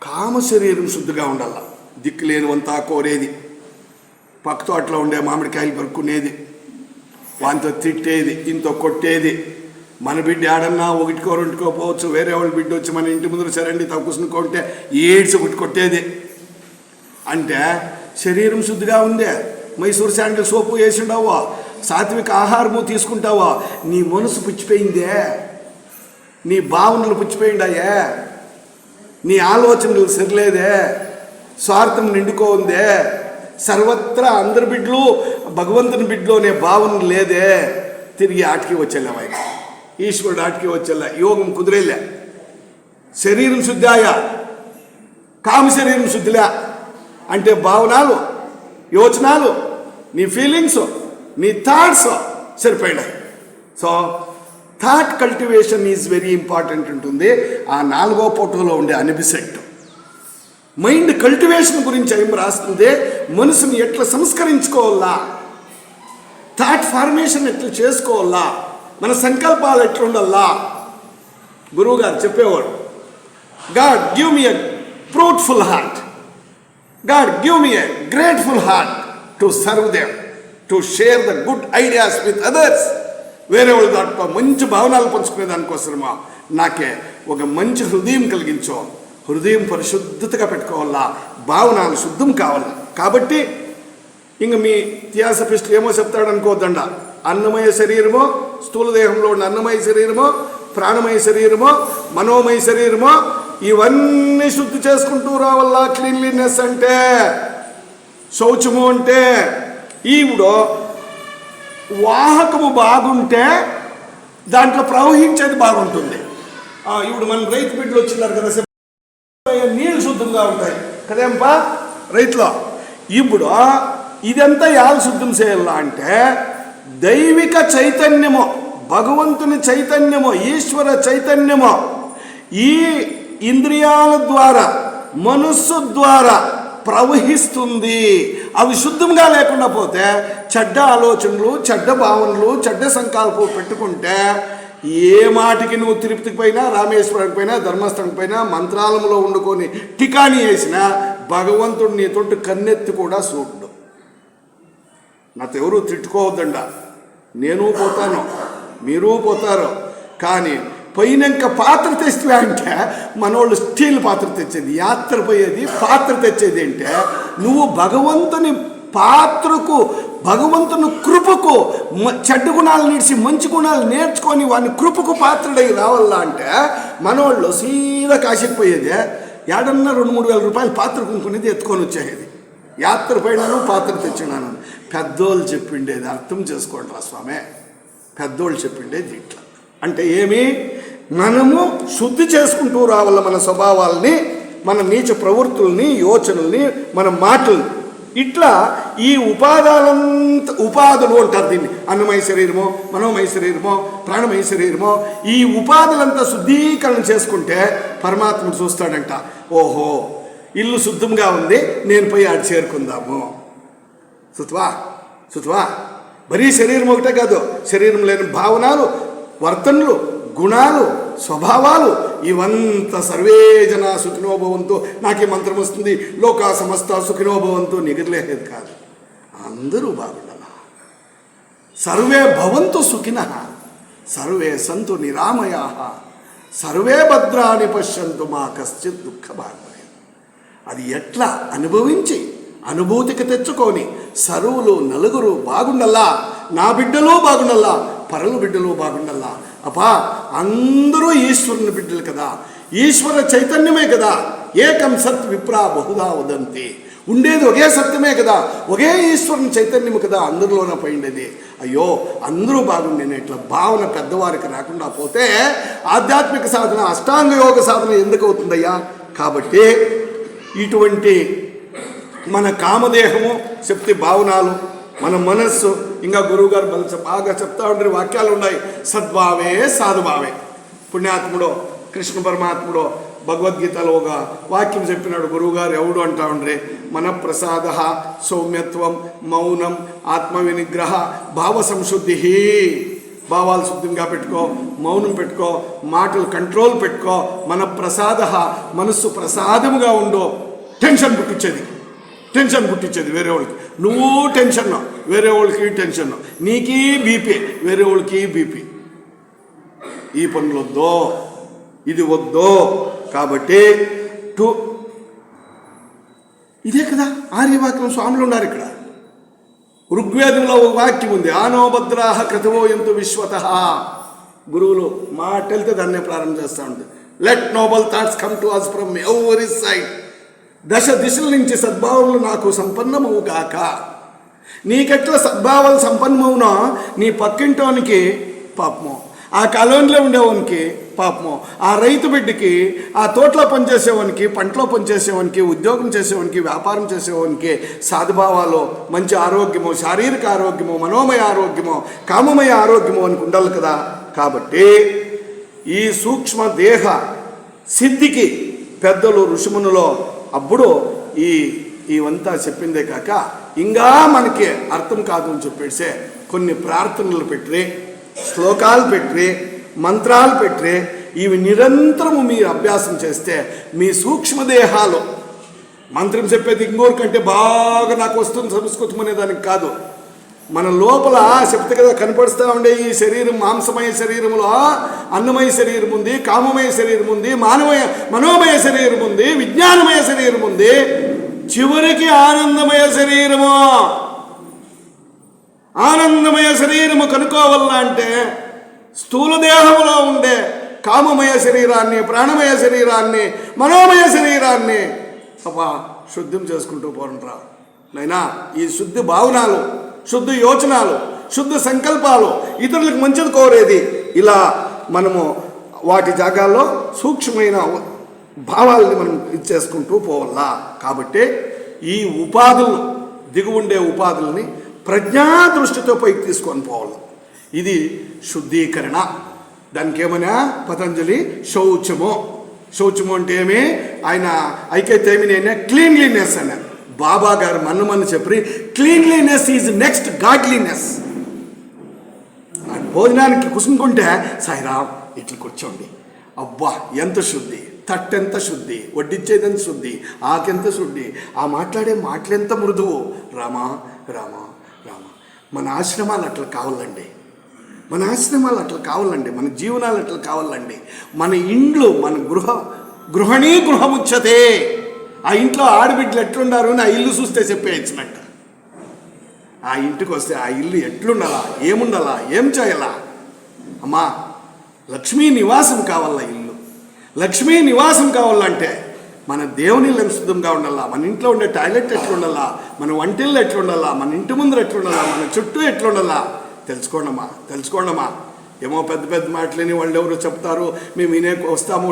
కామ శరీరం శుద్ధిగా ఉండాల. దిక్కులేనివంతా కోరేది, పక్కతో అట్లా ఉండే మామిడికాయలు పరుక్కునేది, వాంతో తిట్టేది, ఇంతో కొట్టేది. మన బిడ్డ ఆడన్నా ఒకటికో రెండుకో పోవచ్చు, వేరే వాళ్ళ బిడ్డ వచ్చి మన ఇంటి ముందు సరండి తక్కువసుకుంటే ఏడ్చి ఒకటి కొట్టేది. అంటే శరీరం శుద్ధిగా ఉందే. మైసూర్ శాండిల్ సోపు వేసిండావో, సాత్విక ఆహారము తీసుకుంటావో, నీ మనసు పుచ్చిపోయిందే, నీ భావనలు పుచ్చిపోయిండాయే, నీ ఆలోచనలు సరిలేదే, స్వార్థం నిండుకో ఉందే, సర్వత్రా అందరి బిడ్డలు భగవంతుని బిడ్డలు అనే భావన లేదే. తిరిగి ఆటికి వచ్చేళ్ళ ఈశ్వరుడు ఆటికి వచ్చేళ్ళ యోగం కుదిరేలే. శరీరం శుద్ధాయా, కామ శరీరం శుద్ధిలే. అంటే భావనలు, యోచనాలు, నీ ఫీలింగ్స్, నీ థాట్స్ సరిపోయినాయి. So thought cultivation is very important ఉంటుంది. ఆ 4వ ఫోటోలో ఉండే అనిబిసెంట్ మైండ్ కల్టివేషన్ గురించి ఏం రాస్తుంది? మనసుని ఎట్లా సంస్కరించుకోవాలా, థాట్ ఫార్మేషన్ ఎట్లా చేసుకోవాలా, మన సంకల్పాలు ఎట్లుండాలా. గురువు గారు చెప్పేవాడు, God give me a fruitful heart, God give me a grateful heart to serve them, to share the good ideas with others. వేరే వాళ్ళ దాంట్లో మంచి భావనలు పంచుకునే దానికోసమా నాకే ఒక మంచి హృదయం కలిగించో. హృదయం పరిశుద్ధతగా పెట్టుకోవాలా, భావనలు శుద్ధం కావాలి. కాబట్టి ఇంక మీ థియాసఫిస్ట్ ఏమో చెప్తాడు అనుకోవద్దండ. అన్నమయ శరీరమో, స్థూల దేహంలో ఉన్న అన్నమయ శరీరమో, ప్రాణమయ శరీరమో, మనోమయ శరీరమో, ఇవన్నీ శుద్ధి చేసుకుంటూ రావాలా. క్లీన్లీనెస్ అంటే శౌచము అంటే ఈవిడ వాహకము బాగుంటే దాంట్లో ప్రవహించేది బాగుంటుంది. ఇప్పుడు మన రైతు బిడ్డలు వచ్చినారు కదా, నీళ్ళు శుద్ధంగా ఉంటాయి కదేంపా రైతులో. ఇప్పుడు ఇదంతా యాలు శుద్ధం చేయాలా అంటే దైవిక చైతన్యము, భగవంతుని చైతన్యము, ఈశ్వర చైతన్యము ఈ ఇంద్రియాల ద్వారా, మనస్సు ద్వారా ప్రవహిస్తుంది. అవి శుద్ధంగా లేకుండా పోతే చెడ్డ ఆలోచనలు, చెడ్డ భావనలు, చెడ్డ సంకల్పం పెట్టుకుంటే ఏ మాటికి నువ్వు తిరుపతికి పోయినా, రామేశ్వరానికి పోయినా, ధర్మస్థానికి పోయినా, మంత్రాలయంలో వండుకొని టికాని వేసినా భగవంతుడు నీ తోటి కన్నెత్తి కూడా చూడు. నాతో ఎవరు తిట్టుకోవద్దండ, నేను పోతాను, మీరు పోతారు. కానీ పోయినాక పాత్ర తెస్తే అంటే మనోళ్ళు స్టీల్ పాత్ర తెచ్చేది, యాత్ర పోయేది పాత్ర తెచ్చేది అంటే నువ్వు భగవంతుని పాత్రకు, భగవంతుని కృపకు చెడ్డ గుణాలు నిడిచి మంచి గుణాలు నేర్చుకొని వాని కృపకు పాత్రుడై రావాలా అంటే మనోళ్ళు సీదా కాశీకి పోయేదే ఏడన్నా 2-3 వేల రూపాయలు పాత్ర కొనుక్కునేది ఎత్తుకొని వచ్చేది. యాత్ర పోయినాను, పాత్ర తెచ్చినాను. పెద్దోళ్ళు చెప్పిండేది అర్థం చేసుకోండి రా స్వామి, పెద్దోళ్ళు చెప్పిండేది ఇట్లా. అంటే ఏమి, మనము శుద్ధి చేసుకుంటూ రావాల మన స్వభావాల్ని, మన నీచ ప్రవృత్తుల్ని, యోచనల్ని, మన మాటల్ని. ఇట్లా ఈ ఉపాధులు అంటారు దీన్ని. అన్నమయ శరీరమో, మనోమయ శరీరమో, ప్రాణమయ శరీరమో, ఈ ఉపాధులంతా శుద్ధీకరణ చేసుకుంటే పరమాత్ముడు చూస్తాడంట. ఓహో, ఇల్లు శుద్ధంగా ఉంది, నేను పోయి ఆడ చేరుకుందాము. సుత్వా మరీ శరీరం ఒకటే కాదు, శరీరం లేని భావనలు, వర్తనలు, గుణాలు, స్వభావాలు ఇవంతా సర్వే జన సుఖినోభవంతో. నాకే మంత్రం వస్తుంది, లోకా సమస్త సుఖినోభవంతో, నిగర్లేసేది కాదు. అందరూ బాగుండాల. సర్వే భవంతు సుఖినః, సర్వే సంతు నిరామయాః, సర్వే భద్రాని పశ్యంతు మా కశ్చిత్ దుఃఖభాగ్భయం. అది ఎట్లా అనుభవించి అనుభూతికి తెచ్చుకొని సర్వులు నలుగురు బాగుండల్లా, నా బిడ్డలు బాగుండల్లా, పరుల బిడ్డలు బాగుండల్లా. అపా అందరూ ఈశ్వరుని బిడ్డలు కదా, ఈశ్వర చైతన్యమే కదా. ఏకం సత్ విప్రా బహుదా వదంతి. ఉండేది ఒకే సత్యమే కదా, ఒకే ఈశ్వరుని చైతన్యము కదా అందరిలోనే పోయిండేది. అయ్యో అందరూ బాగుండేనే ఇట్లా భావన పెద్దవారికి రాకుండా పోతే ఆధ్యాత్మిక సాధన, అష్టాంగ యోగ సాధన ఎందుకు అవుతుందయ్యా? కాబట్టి ఇటువంటి మన కామదేహము, శక్తి భావనాలు, మన మనస్సు, ఇంకా గురువుగారు బాగా చెప్తా ఉండే వాక్యాలు ఉన్నాయి. సద్భావే సాధుభావే. పుణ్యాత్ముడో కృష్ణ పరమాత్ముడో భగవద్గీతలో ఒక వాక్యం చెప్పినాడు గురువుగారు. ఎవడు అంటా ఉండ్రే, మన ప్రసాద, సౌమ్యత్వం, మౌనం, ఆత్మవినిగ్రహ, భావ సంశుద్ధి. భావాలు శుద్ధంగా పెట్టుకో, మౌనం పెట్టుకో, మాటలు కంట్రోల్ పెట్టుకో. మన ప్రసాద, మనస్సు ప్రసాదముగా ఉండు. టెన్షన్ పుట్టించేది వేరే వాళ్ళకి, నువ్వు టెన్షన్, వేరే వాళ్ళకి టెన్షన్, నీకీ బీపీ, వేరే వాళ్ళకి బీపీ. ఈ పనులు వద్దో, ఇది వద్దో. కాబట్టి ఇదే కదా ఆర్యవాక్యం. స్వాములు ఉన్నారు ఇక్కడ. ఋగ్వేదంలో ఒక వాక్యం ఉంది, ఆనోభద్రాహ క్రతువో ఎంతు విశ్వతః. గురువులు మాట వెళ్తే దాన్నే ప్రారంభం చేస్తూ ఉంటుంది. Let noble thoughts come to us from every side. దశ దిశల నుంచి సద్భావములు నాకు సంపన్నమవుగాక. నీకెట్లా సద్భావాలు సంపన్నమవునో నీ పక్కింటోనికి పాపము, ఆ కాలంలో ఉండేవానికి పాపము, ఆ రైతు బిడ్డకి, ఆ తోటలో పనిచేసేవానికి, పంటలో పనిచేసేవానికి, ఉద్యోగం చేసేవానికి, వ్యాపారం చేసేవానికి సాధుభావాలు, మంచి ఆరోగ్యము, శారీరక ఆరోగ్యము, మనోమయ ఆరోగ్యము, కామమయ ఆరోగ్యము అని ఉండాలి కదా. కాబట్టి ఈ సూక్ష్మ దేహ సిద్ధికి పెద్దలు ఋషిమునులో అప్పుడు ఇవంతా చెప్పిందే కాక ఇంకా మనకి అర్థం కాదు అని చెప్పేసే కొన్ని ప్రార్థనలు పెట్టి, శ్లోకాలు పెట్టి, మంత్రాలు పెట్టి, ఇవి నిరంతరము మీరు అభ్యాసం చేస్తే మీ సూక్ష్మదేహాలు, మంత్రం చెప్పేది ఇంకోరికంటే బాగా నాకు వస్తుంది సంస్కృతం అనే దానికి కాదు, మన లోపల చెప్తే కదా కనపడుస్తూ ఉండే ఈ శరీరం, మాంసమయ శరీరములో అన్నమయ శరీరం ఉంది, కామమయ శరీరం ఉంది, మనోమయ శరీరం ఉంది, విజ్ఞానమయ శరీరం ఉంది, చివరికి ఆనందమయ శరీరము. ఆనందమయ శరీరము కనుక్కోవాలా అంటే స్థూల దేహంలో ఉండే కామమయ శరీరాన్ని, ప్రాణమయ శరీరాన్ని, మనోమయ శరీరాన్ని శుద్ధం చేసుకుంటూ పోరంట్రా నైనా. ఈ శుద్ధి భావనాలు, శుద్ధ యోచనాలు, శుద్ధ సంకల్పాలు, ఇతరులకు మంచిది కోరేది, ఇలా మనము వాటి జాగాల్లో సూక్ష్మమైన భావాలని మనం ఇచ్చేసుకుంటూ పోవాలా. కాబట్టి ఈ ఉపాధులు, దిగుండే ఉపాధుల్ని ప్రజ్ఞా దృష్టితో పైకి తీసుకొని పోవాలి. ఇది శుద్ధీకరణ. దానికి ఏమైనా పతంజలి శౌచము. శౌచము అంటే ఏమి? ఆయన ఐకైతేమినైనా క్లీన్లీనెస్ అన్నారు. బాబా గారు మన్ను చెప్పి క్లీన్లీనెస్ ఈజ్ నెక్స్ట్ గాడ్లీనెస్. భోజనానికి కుసుముకుంటే సాయిరామ్ ఇట్లా కూర్చోండి, అబ్బా ఎంత శుద్ధి, తట్టెంత శుద్ధి, వడ్డిచ్చేదెంత శుద్ధి, ఆకెంత శుద్ధి, ఆ మాట్లాడే మాటలెంత మృదువు. రామా రామా రామా. మన ఆశ్రమాలు అట్లా కావాలండి, మన ఆశ్రమాలు అట్లా కావాలండి, మన జీవనాలు అట్లా కావాలండి. మన ఇండ్లు, మన గృహణీ గృహముచ్చతే. ఆ ఇంట్లో ఆడబిడ్డలు ఎట్లుండారు అని ఆ ఇల్లు చూస్తే చెప్పేయచ్చినట్ట. ఆ ఇంటికి వస్తే ఆ ఇల్లు ఎట్లుండాలా, ఏముండాలా, ఏం చేయాలా. అమ్మా లక్ష్మీ నివాసం కావాలా ఇల్లు. లక్ష్మీ నివాసం కావాలంటే మన దేవుని ఇల్లు శుద్ధంగా ఉండాలా, మన ఇంట్లో ఉండే టాయిలెట్ ఎట్లుండాలా, మన వంటిల్లు ఎట్లుండాలా, మన ఇంటి ముందర ఎట్లుండాలా, మన చుట్టూ ఎట్లుండాలా తెలుసుకోండమ్మా. ఏమో పెద్ద పెద్ద మాటలేని వాళ్ళు ఎవరో చెప్తారు, మేము వినే వస్తాము,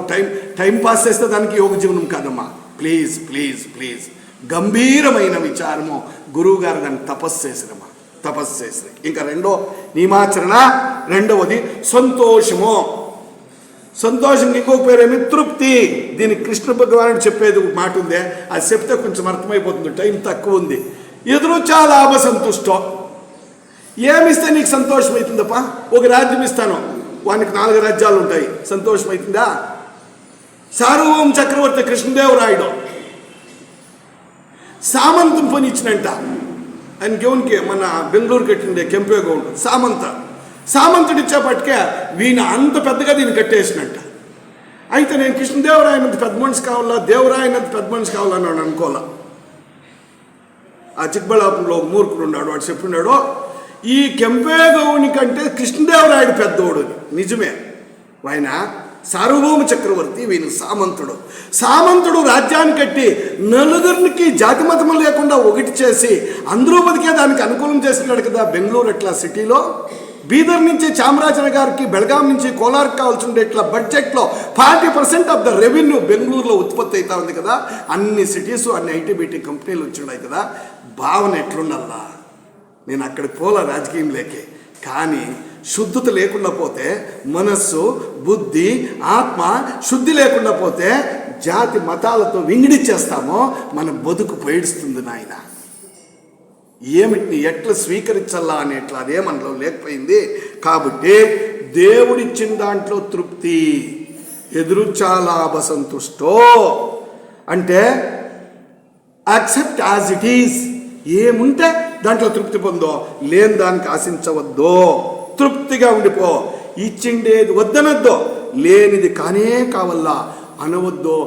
టైం పాస్ చేస్తే దానికి యోగ జీవనం కాదమ్మా. ప్లీజ్ ప్లీజ్ ప్లీజ్, గంభీరమైన విచారము. గురువు గారు దాన్ని తపస్సు చేసినమ్మా, తపస్సు చేసిన. ఇంకా రెండో నియమాచరణ, రెండవది సంతోషము. సంతోషంకి ఇంకొక పేరేమి తృప్తి. దీనికి కృష్ణ భగవానుడు చెప్పేది మాట ఉందే, అది చెప్తే కొంచెం అర్థమైపోతుంది, టైం తక్కువ ఉంది. ఎదురు చాలా లాభ సంతుష్టం. ఏమిస్తే నీకు సంతోషం అవుతుందప్ప? ఒక రాజ్యం ఇస్తాను, వానికి 4 రాజ్యాలు ఉంటాయి, సంతోషం అవుతుందా? సార్వభౌమ చక్రవర్తి కృష్ణదేవరాయుడు సామంతం పని ఇచ్చినంట ఆయన గౌన్కి, మన బెంగళూరు కట్టిండే కెంపే గౌన్ సామంతుడు ఇచ్చేపటికే వీణ అంత పెద్దగా దీన్ని కట్టేసినట్ట. అయితే నేను కృష్ణదేవరాయనంత పెద్ద మనిషి కావాలా, దేవరాయనంత పెద్ద మనిషి కావాలని వాడు అనుకోవాలా. ఆ చిక్కబళ్ళాపురంలో ఒక మూర్ఖుడు ఉన్నాడు, వాడు చెప్పున్నాడు ఈ కెంపే గౌని కంటే కృష్ణదేవరాయుడు పెద్దోడు. నిజమే, ఆయన సార్వభౌమ చక్రవర్తి, వీని సామంతుడు రాజ్యాన్ని కట్టి నలుగురికి జాతి మతము లేకుండా ఒకటి చేసి అందరూ బతికే దానికి అనుకూలం చేస్తున్నాడు కదా. బెంగళూరు అట్లా సిటీలో, బీదర్ నుంచి చామరాజనగర్కి, బెళగాం నుంచి కోలార్కి కావాల్సి ఉండే ఇట్లా బడ్జెట్లో 40% ఆఫ్ ద రెవెన్యూ బెంగళూరులో ఉత్పత్తి అవుతా ఉంది కదా. అన్ని సిటీస్, అన్ని ఐటీ కంపెనీలు వచ్చినాయి కదా. భావన ఎట్లుండల్లా? నేను అక్కడికి పోలా రాజకీయం లేకే, కానీ శుద్ధత లేకుండా పోతే, మనస్సు, బుద్ధి, ఆత్మ శుద్ధి లేకుండా పోతే జాతి మతాలతో వింగిడిచ్చేస్తామో మన బతుకు పైడుస్తుంది నాయన. ఏమిటిని ఎట్లా స్వీకరించాలా అని ఎట్లా అదే మనలో లేకపోయింది. కాబట్టి దేవుడిచ్చిన దాంట్లో తృప్తి. ఎదురు చాలా సంతుష్టో అంటే యాక్సెప్ట్ యాజ్ ఇట్ ఈజ్. ఏముంటే దాంట్లో తృప్తి పొందో, లేని దానికి ఆశించవద్దో, తృప్తిగా ఉండిపో. ఇచ్చిండేది వద్దనద్దో, లేనిది కానే కావల్లా అనవద్దో.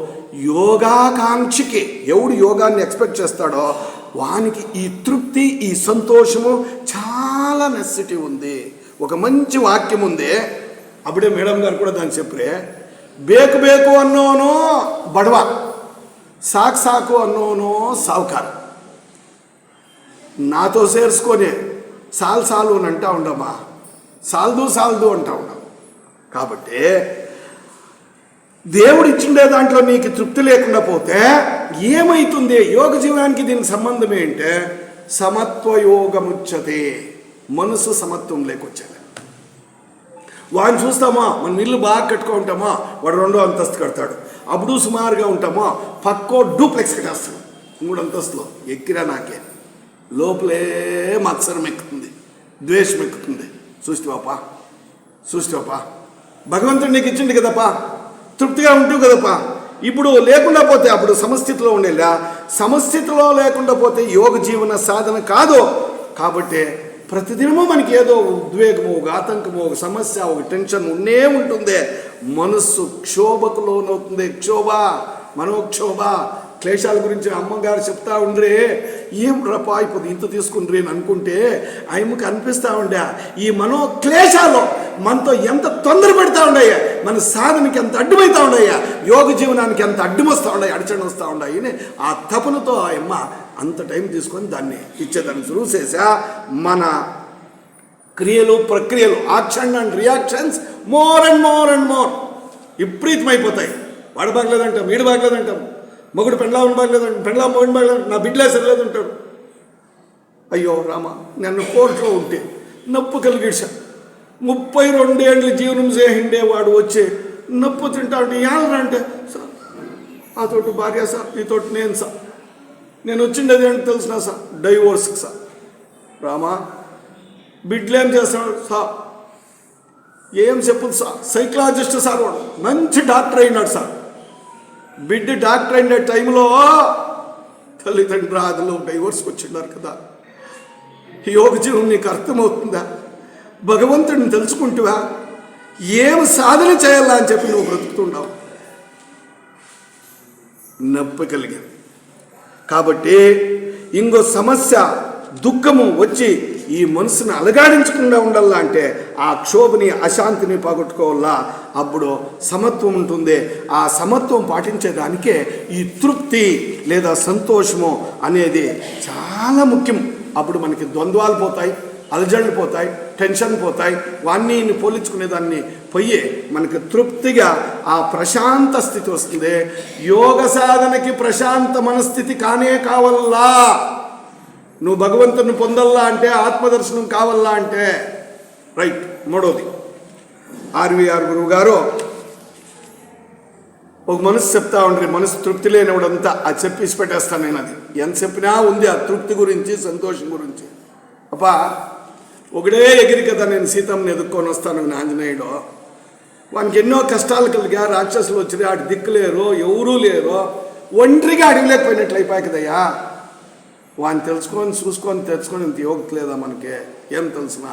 యోగాకాంక్షకి, ఎవడు యోగాన్ని ఎక్స్పెక్ట్ చేస్తాడో వానికి ఈ తృప్తి, ఈ సంతోషము చాలా నెసెసిటీ ఉంది. ఒక మంచి వాక్యం ఉంది, అప్పుడే మేడం గారు కూడా దాన్ని చెప్పరే. బేకు అన్నోనో బడవ, సాకు అన్నోనో సావుకారు. నాతో చేర్చుకొని సాలు అని అంటా ఉండమా, సాల్దు అంటా ఉన్నాం. కాబట్టి దేవుడు ఇచ్చిండే దాంట్లో నీకు తృప్తి లేకుండా పోతే ఏమైతుంది? యోగ జీవనానికి దీనికి సంబంధం ఏంటంటే సమత్వయోగముచ్చతే. మనసు సమత్వం లేకొచ్చేది. వాడిని చూస్తామా, మనం ఇల్లు బాగా కట్టుకుంటామా, వాడు 2వ అంతస్తు కడతాడు. అప్పుడు సుమారుగా ఉంటామో పక్కో డూప్లెక్స్ కట్టేస్తాడు. 3 అంతస్తులో ఎక్కిరా నాకే లోపలే మత్సరం ఎక్కుతుంది, ద్వేషం ఎక్కుతుంది. చూస్తావా భగవంతుడు నీకు ఇచ్చింది కదపా, తృప్తిగా ఉంటావు కదపా. ఇప్పుడు లేకుండా పోతే అప్పుడు సమస్థితిలో ఉండేలా, సమస్థితిలో లేకుండా పోతే యోగ జీవన సాధన కాదు. కాబట్టి ప్రతిదినము మనకి ఏదో ఉద్వేగము, ఒక ఆతంకము, ఒక సమస్య, ఒక టెన్షన్ ఉన్నే ఉంటుంది. మనస్సు క్షోభకు లోనవుతుంది. మనోక్షోభ, క్లేశాల గురించి అమ్మగారు చెప్తా ఉండ్రే. ఏం రపా ఇప్పుడు ఇంత తీసుకుండ్రి అని అనుకుంటే ఆయమ్మకి అనిపిస్తూ ఉండే ఈ మనోక్లేశాలు మనతో ఎంత తొందర పెడతా ఉండయ్యా, మన సాధనకి ఎంత అడ్డుమవుతా ఉండయ్యా, యోగ జీవనానికి ఎంత అడ్డం వస్తూ ఉన్నాయి, అడిచడం వస్తూ ఉన్నాయి అని ఆ తపనతో ఆయమ్మ అంత టైం తీసుకొని దాన్ని ఇచ్చేదాన్ని శురువు చేసా. మన క్రియలు, ప్రక్రియలు, action and reactions more and more విపరీతమైపోతాయి. వాడు బాగలేదంటాం, వీడు బాగలేదంటాం, మగుడు పెండ్లాం బాగలేదంటాం, పెండ్లాం మొగుడు బాగలేదు, నా బిడ్డలే సరిలేదంటాడు. అయ్యో రామ, నన్ను కోర్టులో ఉంటే నొప్పు కలిగిసా. 32 ఏళ్ళు జీవనం చేసిండేవాడు వచ్చి నొప్పు తింటా అంటే ఏమన్నా అంటే, సార్ ఆ తోటి భార్య సార్, ఈ తోటి నేను సార్, నేను వచ్చిండేది ఏంటి తెలిసిన సార్, డైవోర్స్కి సార్. రామా బిడ్డలు ఏం చేస్తున్నాడు సార్, ఏం చెప్పదు సార్, సైకలాజిస్ట్ సార్, వాడు మంచి డాక్టర్ అయినాడు సార్. బిడ్డ డాక్టర్ అయిన టైంలో తల్లిదండ్రులు ఆదిలో డైవోర్స్కి వచ్చిన్నారు కదా. యోగ జీవనం నీకు అర్థమవుతుందా? భగవంతుడిని తెలుసుకుంటువా? ఏం సాధన చేయాలా అని చెప్పి నువ్వు బ్రతుకుతుండవు. నొప్పి కలిగింది కాబట్టి ఇంకో సమస్య దుఃఖము వచ్చి ఈ మనసుని అలగాడించకుండా ఉండాలా అంటే ఆ క్షోభని అశాంతిని పోగొట్టుకోవాలా. అప్పుడు సమత్వం ఉంటుంది. ఆ సమత్వం పాటించేదానికే ఈ తృప్తి లేదా సంతోషము అనేది చాలా ముఖ్యం. అప్పుడు మనకి ద్వంద్వాలు పోతాయి, అలజడులు పోతాయి, టెన్షన్ పోతాయి. వాన్ని పోల్చుకునేదాన్ని పోయి మనకి తృప్తిగా ఆ ప్రశాంత స్థితి వస్తుంది. యోగ సాధనకి ప్రశాంత మనస్థితి కానే కావల్లా. నువ్వు భగవంతుని పొందల్లా అంటే, ఆత్మదర్శనం కావల్లా అంటే రైట్. మూడోది, ఆర్వీఆర్ గురువు గారు ఒక మనసు చెప్తా ఉండ్రి, మనసు తృప్తి లేనివాడంతా అది చెప్పి పెట్టేస్తాను నేను. అది ఎంత చెప్పినా ఉంది ఆ తృప్తి గురించి, సంతోషం గురించి. అప్పా ఒకడే ఎగిరి కదా నేను సీతమ్మని ఎదుక్కొని వస్తాను ఆంజనేయుడు. వానికి ఎన్నో కష్టాలు కలిగా, రాక్షసులు వచ్చి ఆడి దిక్కులేరు, ఎవరూ లేరు, ఒంటరిగా అడగలేకపోయినట్లు అయిపోయి కదయ్యా. వాడిని తెలుసుకొని చూసుకొని తెచ్చుకొని ఇంత యోగత లేదా మనకి? ఏం తెలిసిన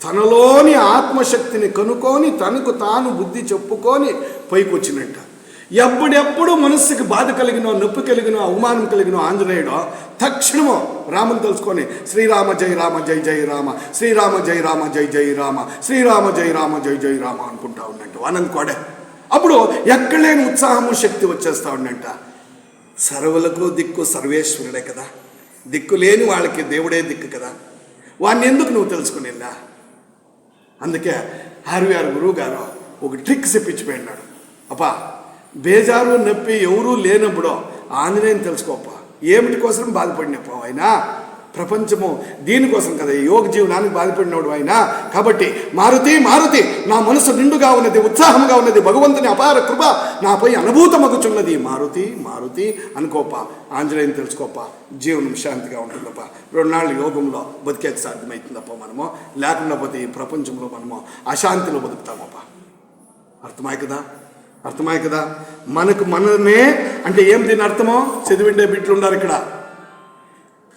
తనలోని ఆత్మశక్తిని కనుక్కొని తనకు తాను బుద్ధి చెప్పుకొని పైకి వచ్చినట్ట. ఎప్పుడెప్పుడు మనస్సుకి బాధ కలిగినో, నొప్పి కలిగినో, అవమానం కలిగినో ఆంజనేయుడు తక్షణము రాముని తెలుసుకొని శ్రీరామ జై రామ జై జై రామ, శ్రీరామ జై రామ జై జై రామ, శ్రీరామ జై రామ జై జై రామ అనుకుంటా ఉన్నట్టు అనంతకోడే. అప్పుడు ఎక్కడలేని ఉత్సాహము, శక్తి వచ్చేస్తా ఉన్నట్ట. సర్వులకు దిక్కు సర్వేశ్వరుడే కదా, దిక్కు లేని వాళ్ళకి దేవుడే దిక్కు కదా. వాడిని ఎందుకు నువ్వు తెలుసుకునేలా? అందుకే ఆర్వీఆర్ గురువు గారు ఒక ట్రిక్ చెప్పించిపోయినాడు. అప్పా బేజారు నొప్పి ఎవరూ లేనప్పుడు ఆంజనేయుని తెలుసుకోప్ప. ఏమిటి కోసం బాధపడినప్ప ఆయన? ప్రపంచము దీనికోసం కదా, యోగ జీవనానికి బాధపడినవాడు ఆయన. కాబట్టి మారుతి మారుతి, నా మనసు నిండుగా ఉన్నది, ఉత్సాహంగా ఉన్నది, భగవంతుని అపార కృప నాపై అనుభూతమగుచున్నది. మారుతి మారుతి అనుకోప, ఆంజనేయుని తెలుసుకోప, జీవనం శాంతిగా ఉంటుందప్ప. 2 నాళ్ళు యోగంలో బతికేకి సాధ్యమవుతుందప్ప. మనము లేకుండా పోతే ఈ ప్రపంచంలో మనము అశాంతిలో బతుకుతామప్ప. అర్థమాయి కదా, అర్థమాయి కదా. మనకు మనమే అంటే ఏం దీని అర్థమో చదివిండే బిడ్డలు ఉన్నారు ఇక్కడ.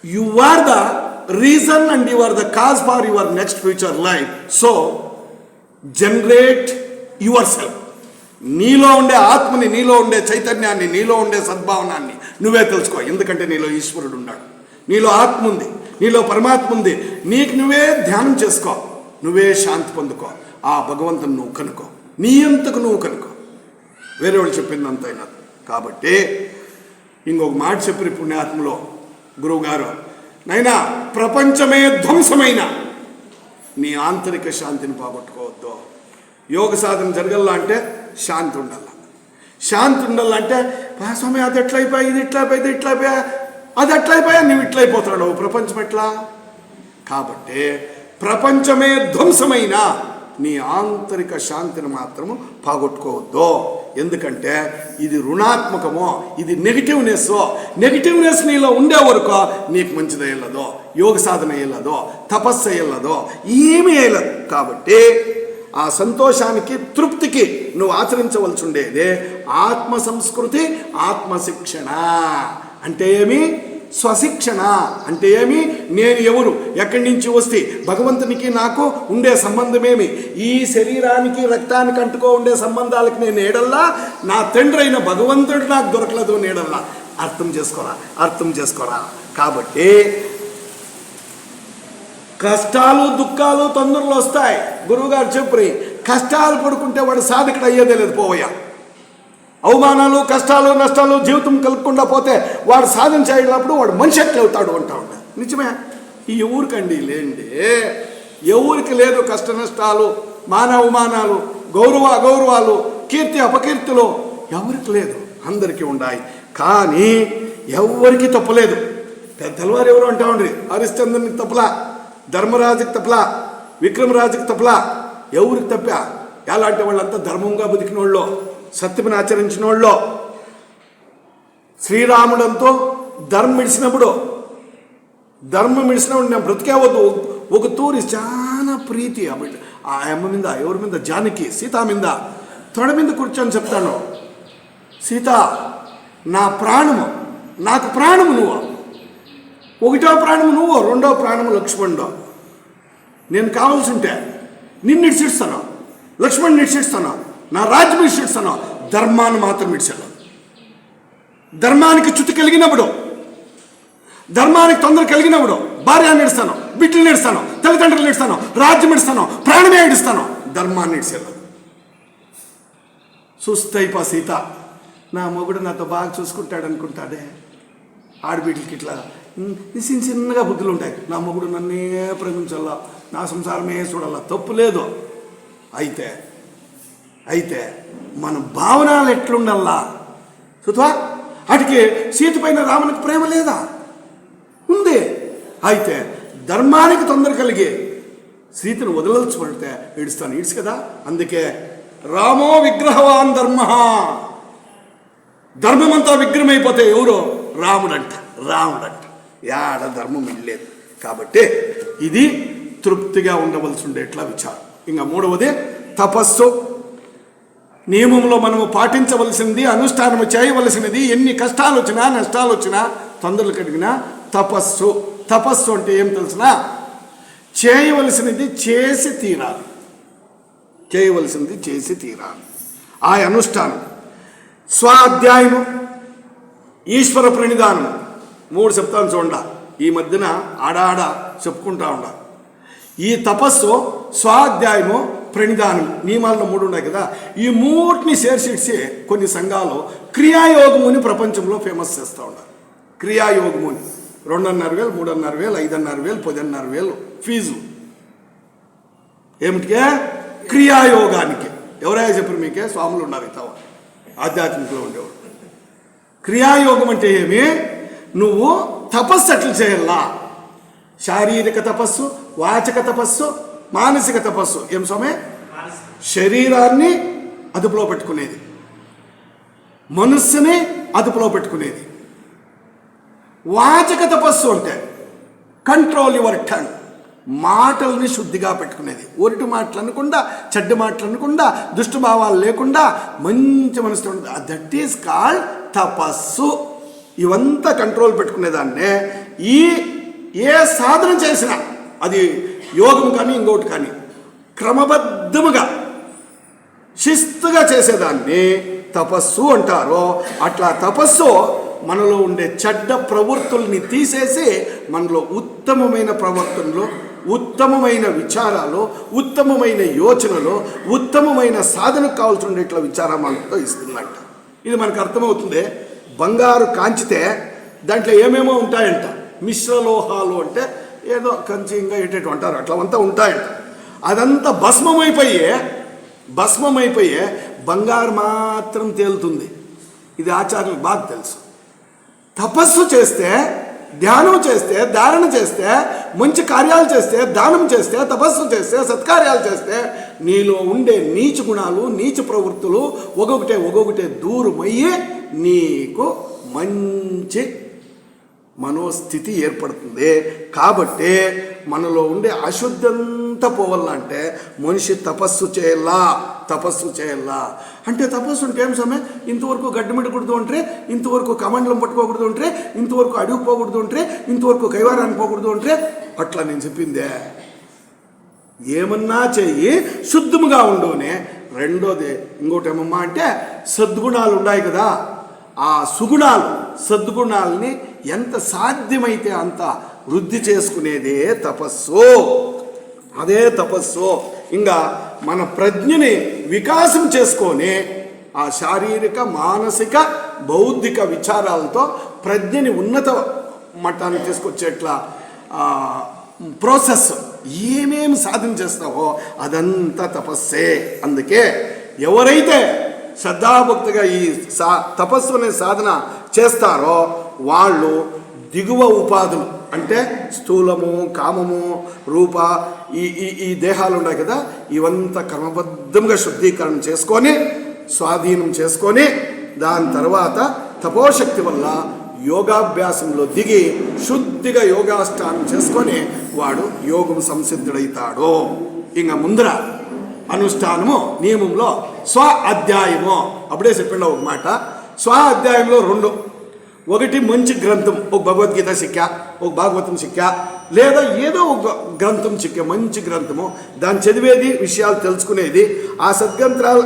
You are the reason and you are the cause for your next future life. So, generate yourself. నీలో ఉండే ఆత్మని, నీలో ఉండే చైతన్యాన్ని, నీలో ఉండే సద్భావనాన్ని నువ్వే తెలుసుకో. ఎందుకంటే నీలో ఈశ్వరుడు ఉన్నాడు, నీలో ఆత్మ ఉంది, నీలో పరమాత్మ ఉంది. నీకు నువ్వే ధ్యానం చేసుకో, నువ్వే శాంతి పొందుకో. ఆ భగవంతుని నువ్వు కనుకో, నీ అంతకు నువ్వు కనుకో. వేరే వాళ్ళు చెప్పింది అయినా. కాబట్టి ఇంకొక మాట చెప్పిన పుణ్యాత్మలో గురువుగారు, నైనా ప్రపంచమే ధ్వంసమైన నీ ఆంతరిక శాంతిని పోగొట్టుకోవద్దు. యోగ సాధన జరగల్లా అంటే శాంతి ఉండాల. శాంతి ఉండాలంటే స్వామి అది ఎట్లయిపోయా, ఇది ఇట్లయిపోయా, ఇది ఇట్లయిపోయా, అది ఎట్లయిపోయా, నువ్వు ఇట్లయిపోతాడు ప్రపంచం ఎట్లా? కాబట్టి ప్రపంచమే ధ్వంసమైన నీ ఆంతరిక శాంతిని మాత్రము పోగొట్టుకోవద్దు. ఎందుకంటే ఇది రుణాత్మకమో, ఇది నెగిటివ్నెస్ నీలో ఉండే వరకు నీకు మంచిది అయ్యలేదో, యోగ సాధన అయ్యలేదో, తపస్సు అయ్యలేదో, ఏమీ అయ్యలేదు. కాబట్టి ఆ సంతోషానికి, తృప్తికి నువ్వు ఆచరించవలసి ఉండేదే ఆత్మ సంస్కృతి, ఆత్మశిక్షణ. అంటే ఏమి? స్వశిక్షణ. అంటే ఏమి? నేను ఎవరు, ఎక్కడి నుంచి వస్తే, భగవంతునికి నాకు ఉండే సంబంధమేమి, ఈ శరీరానికి రక్తానికి అంటుకో ఉండే సంబంధాలకు నేను ఏడల్లా, నా తండ్రి అయిన భగవంతుడు నాకు దొరకలేదు నేడల్లా. అర్థం చేసుకోరా. కాబట్టి కష్టాలు, దుఃఖాలు తొందరలో వస్తాయి. గురువుగారు చెప్పి కష్టాలు పడుకుంటే వాడు సాధకుడు అయ్యేదే లేదు పోవయ్యా. అవమానాలు, కష్టాలు, నష్టాలు జీవితం కలుపుకుండా పోతే వాడు సాధన చేయనప్పుడు వాడు మనిషి ఎట్లా అవుతాడు అంటా ఉంటా. నిజమే. ఈ ఎవరికండి లేండి, ఎవరికి లేదు కష్ట నష్టాలు, అవమానాలు, అగౌరవాలు, కీర్తి అపకీర్తులు ఎవరికి లేదు, అందరికీ ఉన్నాయి. కానీ ఎవరికి తప్పలేదు. పెద్దలవారు ఎవరు అంటా ఉండ్రి, హరిశ్చంద్రునికి తప్పలా, ధర్మరాజుకి తప్పలా, విక్రమరాజుకి తప్పలా. ఎవరికి తప్పా? ఎలాంటి వాళ్ళంతా ధర్మంగా బతికిన వాళ్ళు, సత్యమును ఆచరించిన వాళ్ళు. శ్రీరాముడంతో ధర్మం ఇడిచినప్పుడు నేను బ్రతికేవద్దు. ఒక తూరి చాలా ప్రీతి ఆ అమ్మ మీద, ఎవరి మీద, జానకి సీత మీద తొడ మీద కూర్చొని చెప్తాను, సీత నా ప్రాణము, నాకు ప్రాణము నువ్వు, ఒకటో ప్రాణము నువ్వు, రెండో ప్రాణము లక్ష్మణుడు. నేను కావాల్సి ఉంటే నిన్ను ఇడిచిస్తాను, లక్ష్మణ్ని ఇడిచిస్తాను, నా రాజ్యం ఇడిచిస్తాను, ధర్మాన్ని మాత్రం ఇడిచాను. ధర్మానికి చ్యుతి కలిగినప్పుడు, ధర్మానికి తొందర కలిగినప్పుడు భార్యని ఇస్తాను, బిడ్డలు ఇస్తాను, తల్లిదండ్రులు ఇస్తాను, రాజ్యం ఇస్తాను, ప్రాణమే ఇస్తాను, ధర్మాన్ని ఇడిచాను. చూస్తైపా సీత, నా మొగుడు నాతో బాగా చూసుకుంటాడు అనుకుంటాడే. ఆడబిడ్డలకి ఇట్లా చిన్నగా బుద్ధులు ఉంటాయి. నా మొగుడు నన్నే ప్రేమించాలా, నా సంసారమే చూడాలా, తప్పు లేదు. అయితే మన భావనలు ఎట్లుండల్లా చూద్వా. అటుకి సీత పైన రామునికి ప్రేమ లేదా? ఉంది. అయితే ధర్మానికి తొందర కలిగి సీతను వదలల్చుకుంటే ఏడుస్తాను, ఈడ్స్ కదా. అందుకే రామో విగ్రహవాన్ ధర్మ, ధర్మమంతా విగ్రహమైపోతే ఎవరో రాముడంట. యాడ ధర్మం ఇల్లేదు. కాబట్టి ఇది తృప్తిగా ఉండవలసి ఉండేట్లా విచారం. ఇంకా మూడవది తపస్సు. నియమంలో మనము పాటించవలసింది, అనుష్ఠానము చేయవలసినది, ఎన్ని కష్టాలు వచ్చినా నష్టాలు వచ్చినా తొందరలు కలిగినా తపస్సు. తపస్సు అంటే ఏం తెలిసినా, చేయవలసినది చేసి తీరాలి, చేయవలసింది చేసి తీరాలి. ఆ అనుష్ఠానం స్వాధ్యాయము, ఈశ్వర ప్రణిధానము. 3 చెప్తాను చూడ, ఈ మధ్యన ఆడాడ చెప్పుకుంటా ఉండ. ఈ తపస్సు, స్వాధ్యాయము, ప్రణిధానం, నియమాల్లో 3 ఉన్నాయి కదా. ఈ 3ని చేర్చిడిచి కొన్ని సంఘాలు క్రియాయోగముని ప్రపంచంలో ఫేమస్ చేస్తూ ఉన్నారు. క్రియాయోగముని 2,500, 3,500, 5,500, 10,500 ఫీజు. ఏమిటికే? క్రియాయోగానికి. ఎవరైనా చెప్పారు మీకే? స్వాములు ఉన్నారు ఇతవ ఆధ్యాత్మికలో ఉండేవాడు. క్రియాయోగం అంటే ఏమి? నువ్వు తపస్సు ఎట్లా చేయాలా? శారీరక తపస్సు, వాచక తపస్సు, మానసిక తపస్సు. ఏం స్వామి? శరీరాన్ని అదుపులో పెట్టుకునేది, మనస్సుని అదుపులో పెట్టుకునేది. వాచక తపస్సు అంటే కంట్రోల్ యువర్ టంగ్, మాటల్ని శుద్ధిగా పెట్టుకునేది. ఒరిటి మాటలు అనకుండా, చెడ్డ మాటలు అనకుండా, దుష్టభావాలు లేకుండా మంచి మనసుతో ఉంటుంది. దట్ ఈస్ కాల్డ్ తపస్సు. ఇవంతా కంట్రోల్ పెట్టుకునేదాన్నే ఈ ఏ సాధన చేసినా, అది యోగం కానీ ఇంకోటి కానీ, క్రమబద్ధముగా శిస్తుగా చేసేదాన్ని తపస్సు అంటారు. అట్లా తపస్సు మనలో ఉండే చెడ్డ ప్రవృత్తుల్ని తీసేసి మనలో ఉత్తమమైన ప్రవర్తనలు, ఉత్తమమైన విచారాలు, ఉత్తమమైన యోచనలు, ఉత్తమమైన సాధనకు కావాల్సి ఉండేట్ల విచారం మనతో ఇస్తుందంట. ఇది మనకు అర్థమవుతుంది. బంగారు కాంచితే దాంట్లో ఏమేమో ఉంటాయంట. మిశ్రలోహాలు అంటే ఏదో కంచి ఇంకా ఎటేటు అంటారు, అట్లా అంతా ఉంటాయంట. అదంతా భస్మమైపోయే బంగారు మాత్రం తేలుతుంది. ఇది ఆచార్యులకు బాగా తెలుసు. తపస్సు చేస్తే, ధ్యానం చేస్తే, ధారణ చేస్తే, మంచి కార్యాలు చేస్తే, దానం చేస్తే, తపస్సు చేస్తే, సత్కార్యాలు చేస్తే నీలో ఉండే నీచ గుణాలు, నీచ ప్రవృత్తులు ఒక్కొక్కటే దూరమయ్యి నీకు మంచి మనోస్థితి ఏర్పడుతుంది. కాబట్టి మనలో ఉండే అశుద్ధి అంతా పోవాలంటే మనిషి తపస్సు చేయాలా. అంటే తపస్సు అంటే ఏం సమయం? ఇంతవరకు గడ్డమిట్టకూడదు అంటే, ఇంతవరకు కమండలం పట్టుకోకూడదు అంటే, ఇంతవరకు అడుగు పోకూడదు అంటే, ఇంతవరకు కైవారాన్ని పోకూడదు అంటే, అట్లా నేను చెప్పిందే. ఏమన్నా చెయ్యి, శుద్ధముగా ఉండునే. రెండోది ఇంకోటి ఏమమ్మా అంటే, సద్గుణాలు ఉన్నాయి కదా, ఆ సుగుణాలు, సద్గుణాలని ఎంత సాధ్యమైతే అంత వృద్ధి చేసుకునేదే తపస్సు. అదే తపస్సు. ఇంకా మన ప్రజ్ఞని వికాసం చేసుకొని ఆ శారీరక, మానసిక, బౌద్ధిక విచారాలతో ప్రజ్ఞని ఉన్నత మట్టానికి తీసుకొచ్చేట్లా ప్రాసెస్ ఏమేమి సాధన చేస్తావో అదంతా తపస్సే. అందుకే ఎవరైతే శ్రద్ధాభక్తిగా ఈ తపస్సు అనే సాధన చేస్తారో వాళ్ళు దిగువ ఉపాధులు అంటే స్థూలము, కామము, రూప, ఈ దేహాలు ఉన్నాయి కదా, ఇవంతా క్రమబద్ధంగా శుద్ధీకరణ చేసుకొని, స్వాధీనం చేసుకొని, దాని తర్వాత తపోశక్తి వల్ల యోగాభ్యాసంలో దిగి శుద్ధిగా యోగాష్టానం చేసుకొని వాడు యోగం సంసిద్ధుడైతాడు. ఇంకా ముందర అనుష్ఠానము నియమంలో స్వ అధ్యాయము అప్పుడే చెప్పిండ ఒక మాట. స్వ అధ్యాయంలో 2, ఒకటి మంచి గ్రంథం, ఒక భగవద్గీత సిక్క, ఒక భాగవతం సిక్క, లేదా ఏదో ఒక గ్రంథం సిక్క, మంచి గ్రంథము, దాన్ని చదివేది, విషయాలు తెలుసుకునేది, ఆ సద్గ్రంథాలు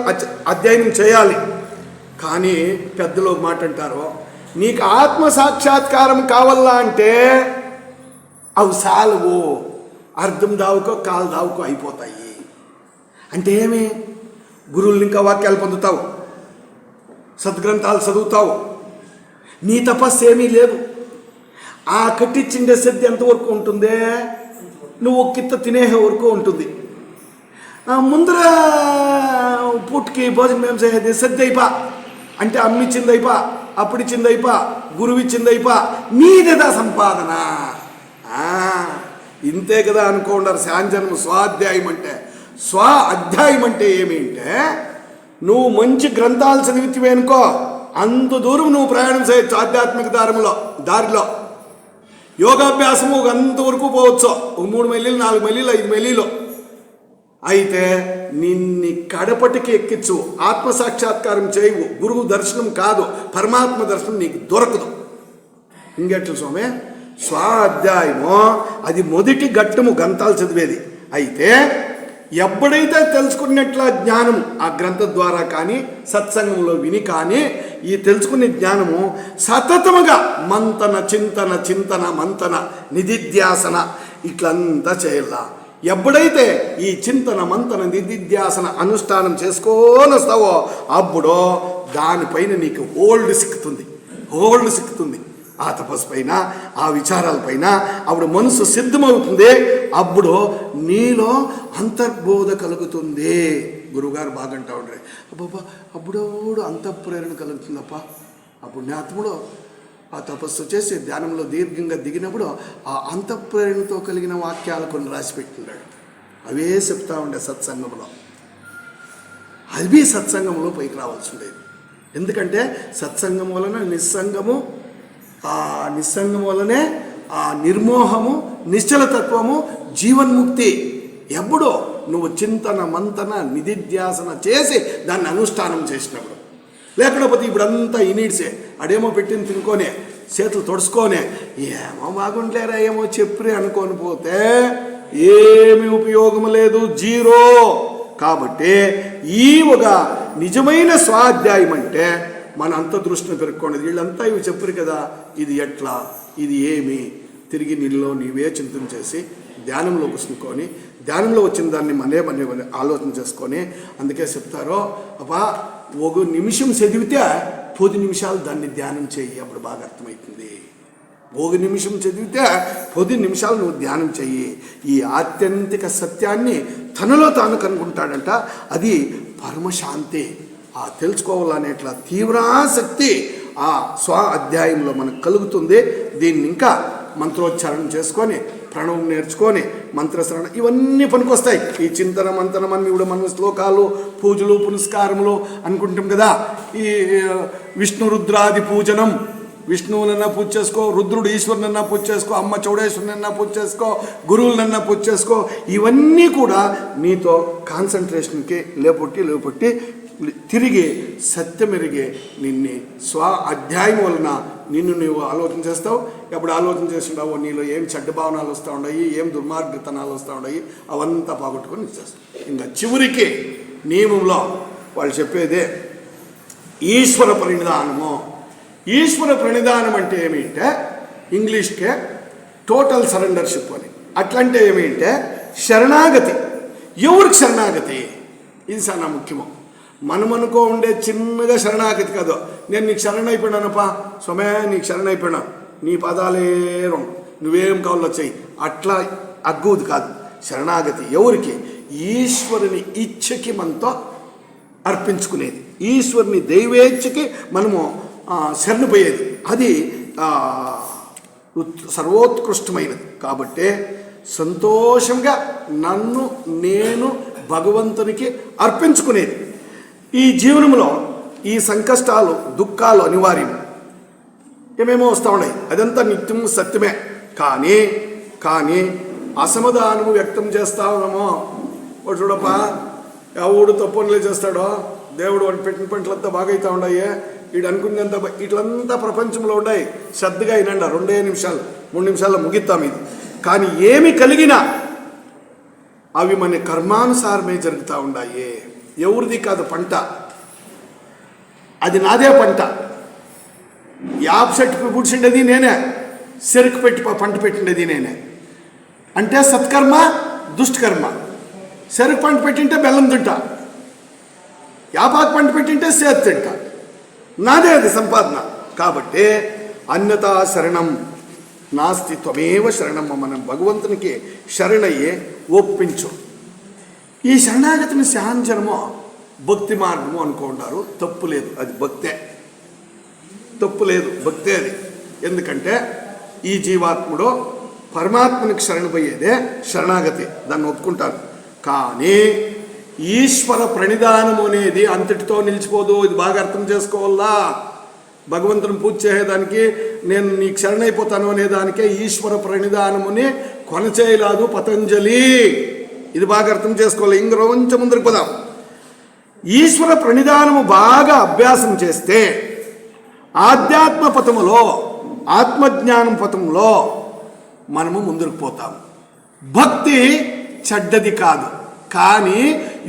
అధ్యయనం చేయాలి. కానీ పెద్దలు ఒక మాట అంటారు, నీకు ఆత్మ సాక్షాత్కారం కావాలా అంటే అవి సాలవు, అర్థం దావుకో కాలు దావుకో అయిపోతాయి. అంటే ఏమి? గురువులు ఇంకా వాక్యాలు పొందుతావు, సద్గ్రంథాలు చదువుతావు, నీ తపస్సు ఏమీ లేదు. ఆ కట్టించిండే శ్రద్ధ ఎంతవరకు ఉంటుందే? నువ్వు కిత్త తినేహే వరకు ఉంటుంది. ముందర పుట్టుకి భోజనం ఏం చేసేది? శ్రద్ధ అయిపా అంటే అమ్మిచ్చింది అయిపా, అప్పుడిచ్చింది అయిపా, గురువిచ్చింది అయిపా, మీదేదా సంపాదన. ఇంతే కదా అనుకోండారు శాంజనం స్వాధ్యాయం అంటే. స్వ అధ్యాయం అంటే ఏమి అంటే, నువ్వు మంచి గ్రంథాలు చదివితివే అనుకో, అంత దూరం నువ్వు ప్రయాణం చేయొచ్చు ఆధ్యాత్మిక దారిలో. యోగాభ్యాసము ఒక అంతవరకు పోవచ్చు, ఒక 3 మైళ్ళు 4 మైళ్ళు 5 మైళ్ళు. అయితే నిన్ని కడపటికి ఎక్కించు, ఆత్మసాక్షాత్కారం చేయవు, గురువు దర్శనం కాదు, పరమాత్మ దర్శనం నీకు దొరకదు. ఇంకెట్లు స్వామి? స్వ అధ్యాయము అది మొదటి ఘట్టము గ్రంథాలు చదివేది. అయితే ఎప్పుడైతే తెలుసుకున్నట్ల జ్ఞానము ఆ గ్రంథం ద్వారా కానీ సత్సంగంలో విని కానీ ఈ తెలుసుకునే జ్ఞానము సతతముగా మంతన చింతన మంతన నిధిధ్యాసన ఇట్లంతా చేయాల. ఎప్పుడైతే ఈ చింతన మంతన నిధిధ్యాసన అనుష్ఠానం చేసుకొని వస్తావో అప్పుడు దానిపైన నీకు హోల్డ్ సిక్కుతుంది. ఆ తపస్సు పైన, ఆ విచారాలపైన అప్పుడు మనసు సిద్ధమవుతుంది. అప్పుడు నీలో అంతర్బోధ కలుగుతుంది. గురువుగారు బాగంటా ఉండే, అబ్బాబ్బా అప్పుడప్పుడు అంతఃప్రేరణ కలుగుతుందప్ప. అప్పుడు జ్ఞాతముడు ఆ తపస్సు చేసి ధ్యానంలో దీర్ఘంగా దిగినప్పుడు ఆ అంతఃప్రేరణతో కలిగిన వాక్యాలు కొన్ని రాసి పెట్టుకున్నాడు. అవే చెప్తా ఉండే సత్సంగంలో. అవి సత్సంగంలో పైకి రావాల్సి ఉండేది. ఎందుకంటే సత్సంగం వలన నిస్సంగము, ఆ నిస్సంగం వల్లనే ఆ నిర్మోహము, నిశ్చలతత్వము, జీవన్ముక్తి. ఎప్పుడో నువ్వు చింతన మంతన నిధిధ్యాసన చేసి దాన్ని అనుష్ఠానం చేసినప్పుడు. లేకపోతే ఇప్పుడంతా ఇనీడ్సే, అడేమో పెట్టింది తినుకోనే, చేతులు తొడుచుకోనే, ఏమో బాగుండలేరా ఏమో చెప్పురే అనుకొని పోతే ఏమి ఉపయోగం లేదు, జీరో. కాబట్టి ఈ ఒక నిజమైన స్వాధ్యాయం అంటే మన అంత దృష్టిని పెరుక్కోండి. వీళ్ళంతా ఇవి చెప్పరు కదా, ఇది ఎట్లా, ఇది ఏమి, తిరిగి నీళ్ళలో నీవే చింతన చేసి ధ్యానంలో కూర్చుని ధ్యానంలో వచ్చిన దాన్ని మనే ఆలోచన చేసుకొని. అందుకే చెప్తారో, అబ్బా 1 నిమిషం చదివితే 10 నిమిషాలు దాన్ని ధ్యానం చేయి, అప్పుడు బాగా అర్థమవుతుంది. 1 నిమిషం చదివితే 10 నిమిషాలు నువ్వు ధ్యానం చెయ్యి. ఈ ఆత్యంతిక సత్యాన్ని తనలో తాను కనుక్కుంటాడంట. అది పరమశాంతి. ఆ తెలుసుకోవాలనేట్లా తీవ్రాసక్తి ఆ స్వ అధ్యాయంలో మనకు కలుగుతుంది. దీన్ని ఇంకా మంత్రోచ్చారణం చేసుకొని, ప్రణవం నేర్చుకొని, మంత్రశ్రవణ ఇవన్నీ పనికొస్తాయి. ఈ చింతన మంతనం అన్ని కూడా మన శ్లోకాలు, పూజలు, పునస్కారములు అనుకుంటాం కదా. ఈ విష్ణు రుద్రాది పూజనం, విష్ణువునన్నా పూజ చేసుకో, రుద్రుడు ఈశ్వరునన్నా పూజ చేసుకో, అమ్మ చౌడేశ్వరునన్నా పూజ చేసుకో, గురువులనన్నా పూజ చేసుకో. ఇవన్నీ కూడా నీతో కాన్సన్ట్రేషన్కి లేపొట్టి తిరిగి సత్యమెరిగే నిన్ను స్వ అధ్యాయం వలన నిన్ను నీవు ఆలోచన చేస్తావు. ఎప్పుడు ఆలోచన చేస్తున్నావో నీలో ఏం చెడ్డ భావనాలు వస్తూ ఉన్నాయి, ఏం దుర్మార్గతనాలు వస్తూ ఉన్నాయి, అవంతా పోగొట్టుకొని ఇచ్చేస్తావు. ఇంకా చివరికి నియమంలో వాళ్ళు చెప్పేదే ఈశ్వర ప్రణిధానము. ఈశ్వర ప్రణిధానం అంటే ఏమిటంటే ఇంగ్లీష్కే టోటల్ సరెండర్షిప్ అని. అట్లంటే ఏమిటంటే శరణాగతి. ఎవరికి శరణాగతి? ఇది చాలా ముఖ్యము. మనమనుకో ఉండే చిన్నగా శరణాగతి కాదు. నేను నీకు శరణైపోయినానప్పా స్వామే, నీకు శరణైపోయినా, నీ పదాలే నువ్వేం కావాలో చెయ్యి, అట్లా అగ్గుది కాదు. శరణాగతి ఎవరికి? ఈశ్వరుని ఇచ్ఛకి మనతో అర్పించుకునేది, ఈశ్వరుని దైవేచ్ఛకి మనము శరణుపోయేది. అది సర్వోత్కృష్టమైనది. కాబట్టి సంతోషంగా నన్ను నేను భగవంతునికి అర్పించుకునేది. ఈ జీవనంలో ఈ సంకష్టాలు, దుఃఖాలు అనివార్యం. ఏమేమో వస్తూ ఉన్నాయి. అదంతా నిత్యం సత్యమే. కానీ కానీ అసమాధానము వ్యక్తం చేస్తా ఉన్నామో. వాడు చూడప్పా ఎవడు తప్పులే చేస్తాడో, దేవుడు వాడు పెట్టిన పంటలంతా బాగా అవుతా ఉన్నాయి, వీడు అనుకున్నంత ఇట్లంతా ప్రపంచంలో ఉన్నాయి. శ్రద్ధగా అయినండి 2 నిమిషాలు 3 నిమిషాల్లో ముగిస్తాం ఇది. కానీ ఏమి కలిగినా అవి మన కర్మానుసారమే జరుగుతూ ఉన్నాయి. ఎవరిది కాదు పంట, అది నాదే పంట. యాప్ చెట్టు పుడిచిండేది నేనే, చెరుకు పెట్టి పంట పెట్టిండేది నేనే. అంటే సత్కర్మ దుష్కర్మ. చెరుకు పంట పెట్టింటే బెల్లం తింటా, యాపాకు పంట పెట్టింటే సేత్ తింటా. నాదే అది సంపాదన. కాబట్టి అన్యతా శరణం నాస్తి త్వమేవ శరణం. మనం భగవంతునికి శరణయ్యే ఒప్పించు. ఈ శరణాగతిని శాంజనమో భక్తి మార్గము అనుకుంటారు. తప్పు లేదు, అది భక్తే. తప్పు లేదు, భక్తే అది. ఎందుకంటే ఈ జీవాత్ముడు పరమాత్మనికి శరణపోయేదే శరణాగతి, దాన్ని ఒప్పుకుంటాను. కానీ ఈశ్వర ప్రణిధానము అనేది అంతటితో నిలిచిపోదు. ఇది బాగా అర్థం చేసుకోవాలా. భగవంతుని పూజ చేసేదానికి నేను నీకు శరణైపోతాను అనేదానికే ఈశ్వర ప్రణిధానముని కొనచేయలేదు పతంజలి. ఇది బాగా అర్థం చేసుకోవాలి. ఇంక కొంచెం ముందుకు పోదాం. ఈశ్వర ప్రణిధానము బాగా అభ్యాసం చేస్తే ఆధ్యాత్మ పథములో, ఆత్మజ్ఞానం పథంలో మనము ముందుకు పోతాం. భక్తి చెడ్డది కాదు, కానీ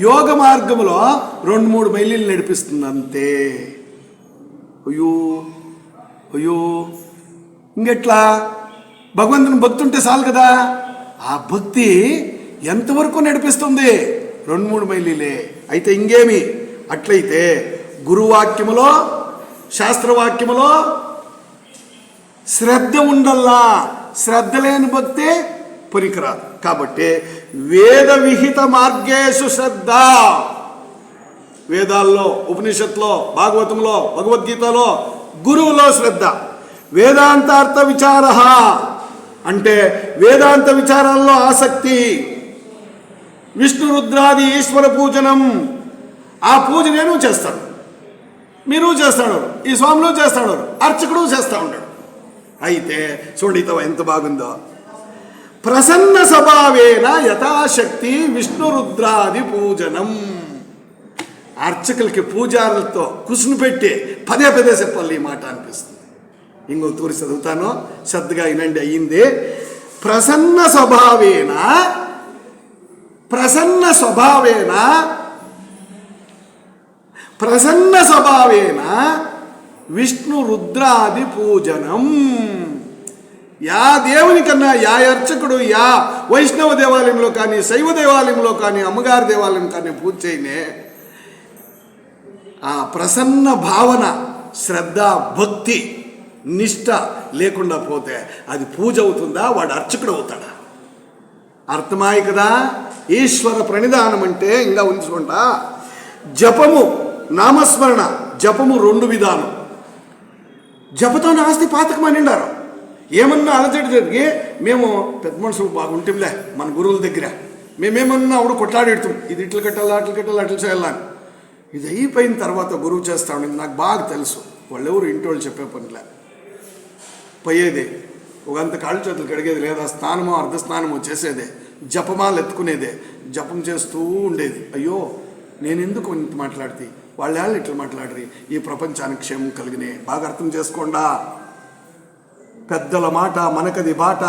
యోగ మార్గంలో 2-3 మైళ్ళు నడిపిస్తుంది అంతే. అయ్యో అయ్యో ఇంకెట్లా? భగవంతుని భక్తి ఉంటే చాలు కదా. ఆ భక్తి ఎంతవరకు నడిపిస్తుంది? 2-3 మైళ్ళే. అయితే ఇంకేమి? అట్లయితే గురువాక్యములో, శాస్త్రవాక్యములో శ్రద్ధ ఉండల్లా. శ్రద్ధ లేని భక్తే పనికిరాదు. కాబట్టి వేద విహిత మార్గేషు శ్రద్ధ. వేదాల్లో, ఉపనిషత్తులో, భాగవతంలో, భగవద్గీతలో గురువులో శ్రద్ధ. వేదాంతార్థ విచార అంటే వేదాంత విచారాల్లో ఆసక్తి. విష్ణు రుద్రాది ఈశ్వర పూజనం. ఆ పూజ నేను చేస్తాను, మీరు చేస్తాడు, ఈ స్వాములు చేస్తాడు, అర్చకుడు చేస్తూ ఉంటాడు. అయితే చూడండి ఎంత బాగుందో. ప్రసన్న స్వభావేన యథాశక్తి విష్ణు రుద్రాది పూజనం. అర్చకులకి పూజారులతో కుసును పెట్టి పదే పదే చెప్పాలి ఈ మాట అనిపిస్తుంది. ఇంకో తూరి చదువుతాను, శ్రద్ధగా వినండి. అయ్యింది. ప్రసన్న స్వభావేన, ప్రసన్న స్వభావేన, ప్రసన్న స్వభావేన విష్ణు రుద్రాది పూజనం. యా దేవుని కన్నా, యా అర్చకుడు యా వైష్ణవ దేవాలయంలో కానీ, శైవ దేవాలయంలో కానీ, అమ్మగారి దేవాలయం కానీ పూజ చేయనే ఆ ప్రసన్న భావన, శ్రద్ధ, భక్తి, నిష్ఠ లేకుండా పోతే అది పూజ అవుతుందా? వాడు అర్చకుడు అవుతాడా? అర్థమాయి కదా. ఈశ్వర ప్రణిధానం అంటే ఇంకా ఉంచుకుంటా. జపము, నామస్మరణ. జపము 2 విధానం. జపతో ఆస్తి పాతకమనిండారు. ఏమన్నా అలజడి జరిగి మేము పెద్ద మనుషులు బాగుంటుంలే మన గురువుల దగ్గర, మేమేమన్నా అప్పుడు కొట్లాడేడుతాం, ఇది ఇట్లు కట్టాలా, అట్లు కట్టాలా, అట్లు చేయాలని. ఇది అయిపోయిన తర్వాత గురువు చేస్తా ఉండేది. నాకు బాగా తెలుసు. వాళ్ళెవరు ఇంటోళ్ళు చెప్పే పనిలే. పోయేదే ఒకంత కాళ్ళు చేతులు కడిగేది లేదా, స్నానమో అర్ధ స్నానమో చేసేదే, జపమాలు ఎత్తుకునేదే, జపం చేస్తూ ఉండేది. అయ్యో నేను ఎందుకు ఇంత మాట్లాడితే, వాళ్ళు ఇట్లా మాట్లాడరి, ఈ ప్రపంచానికి క్షేమం కలిగినే. బాగా అర్థం చేసుకోండా. పెద్దల మాట మనకది బాట,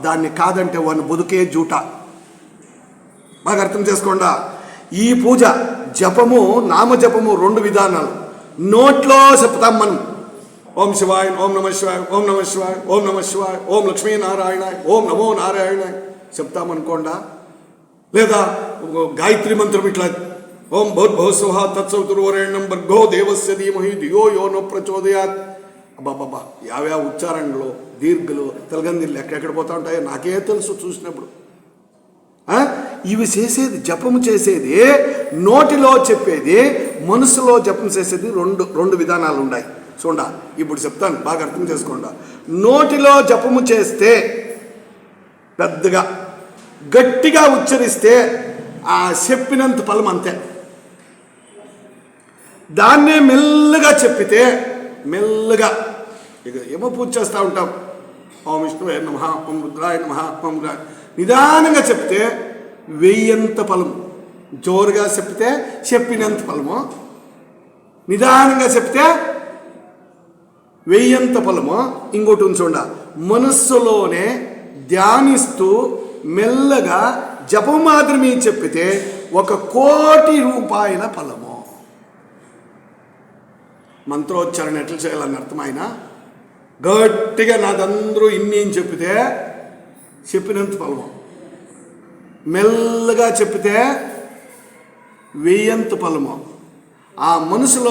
దాన్ని కాదంటే వాడిని బతుకే జూట. బాగా అర్థం చేసుకోండా. ఈ పూజ జపము, నామజపము 2 విధానాలు. నోట్లో చెప్తాం మనం. ఓం శివాయ, ఓం నమ శివాయ, ఓం నమ శివాయ, ఓం నమ శివాయ, ఓం లక్ష్మీనారాయణ, ఓం నమో నారాయణ చెప్తామనుకోండా. లేదా గాయత్రి మంత్రం ఇట్లా ఓం భౌర్భౌస్వ తత్సవితుర్వరేణ్యం భర్గో దేవస్య ధీమహి ధియో యో నో ప్రచోదయాత్. అబ్బాబ్బా యావ్యావ ఉచ్చారణలు, దీర్ఘలు, తెలగందిళ్ళు ఎక్కడెక్కడ పోతా ఉంటాయో నాకే తెలుసు చూసినప్పుడు. ఇవి చేసేది, జపము చేసేది, నోటిలో చెప్పేది, మనసులో జపం చేసేది 2 విధానాలు ఉన్నాయి. చూడ ఇప్పుడు చెప్తాను, బాగా అర్థం చేసుకోండి. నోటిలో జపము చేస్తే పెద్దగా గట్టిగా ఉచ్చరిస్తే ఆ చెప్పినంత ఫలం అంతే. దాన్నే మెల్లగా చెప్పితే, మెల్లగా ఇక ఏమో పూజ చేస్తూ ఉంటాం. ఓం విష్ణువే నమః, ఓం రుద్రాయ నమః, ఓం నిదానంగా చెప్తే 1000 ఫలము. జోరుగా చెప్తే చెప్పినంత ఫలము, నిదానంగా చెప్తే 1000 ఫలము. ఇంకోటి ఉంచండ, మనస్సులోనే ధ్యానిస్తూ మెల్లగా జపం మాత్రమే చెప్పితే 1,00,00,000 రూపాయల ఫలము. మంత్రోచ్చారణ ఎట్లా చేయాలని అర్థమైనా గట్టిగా నాదందరూ ఇన్ని అని చెప్పితే చెప్పినంత ఫలము, మెల్లగా చెప్పితే 1000 ఫలము. ఆ మనసులో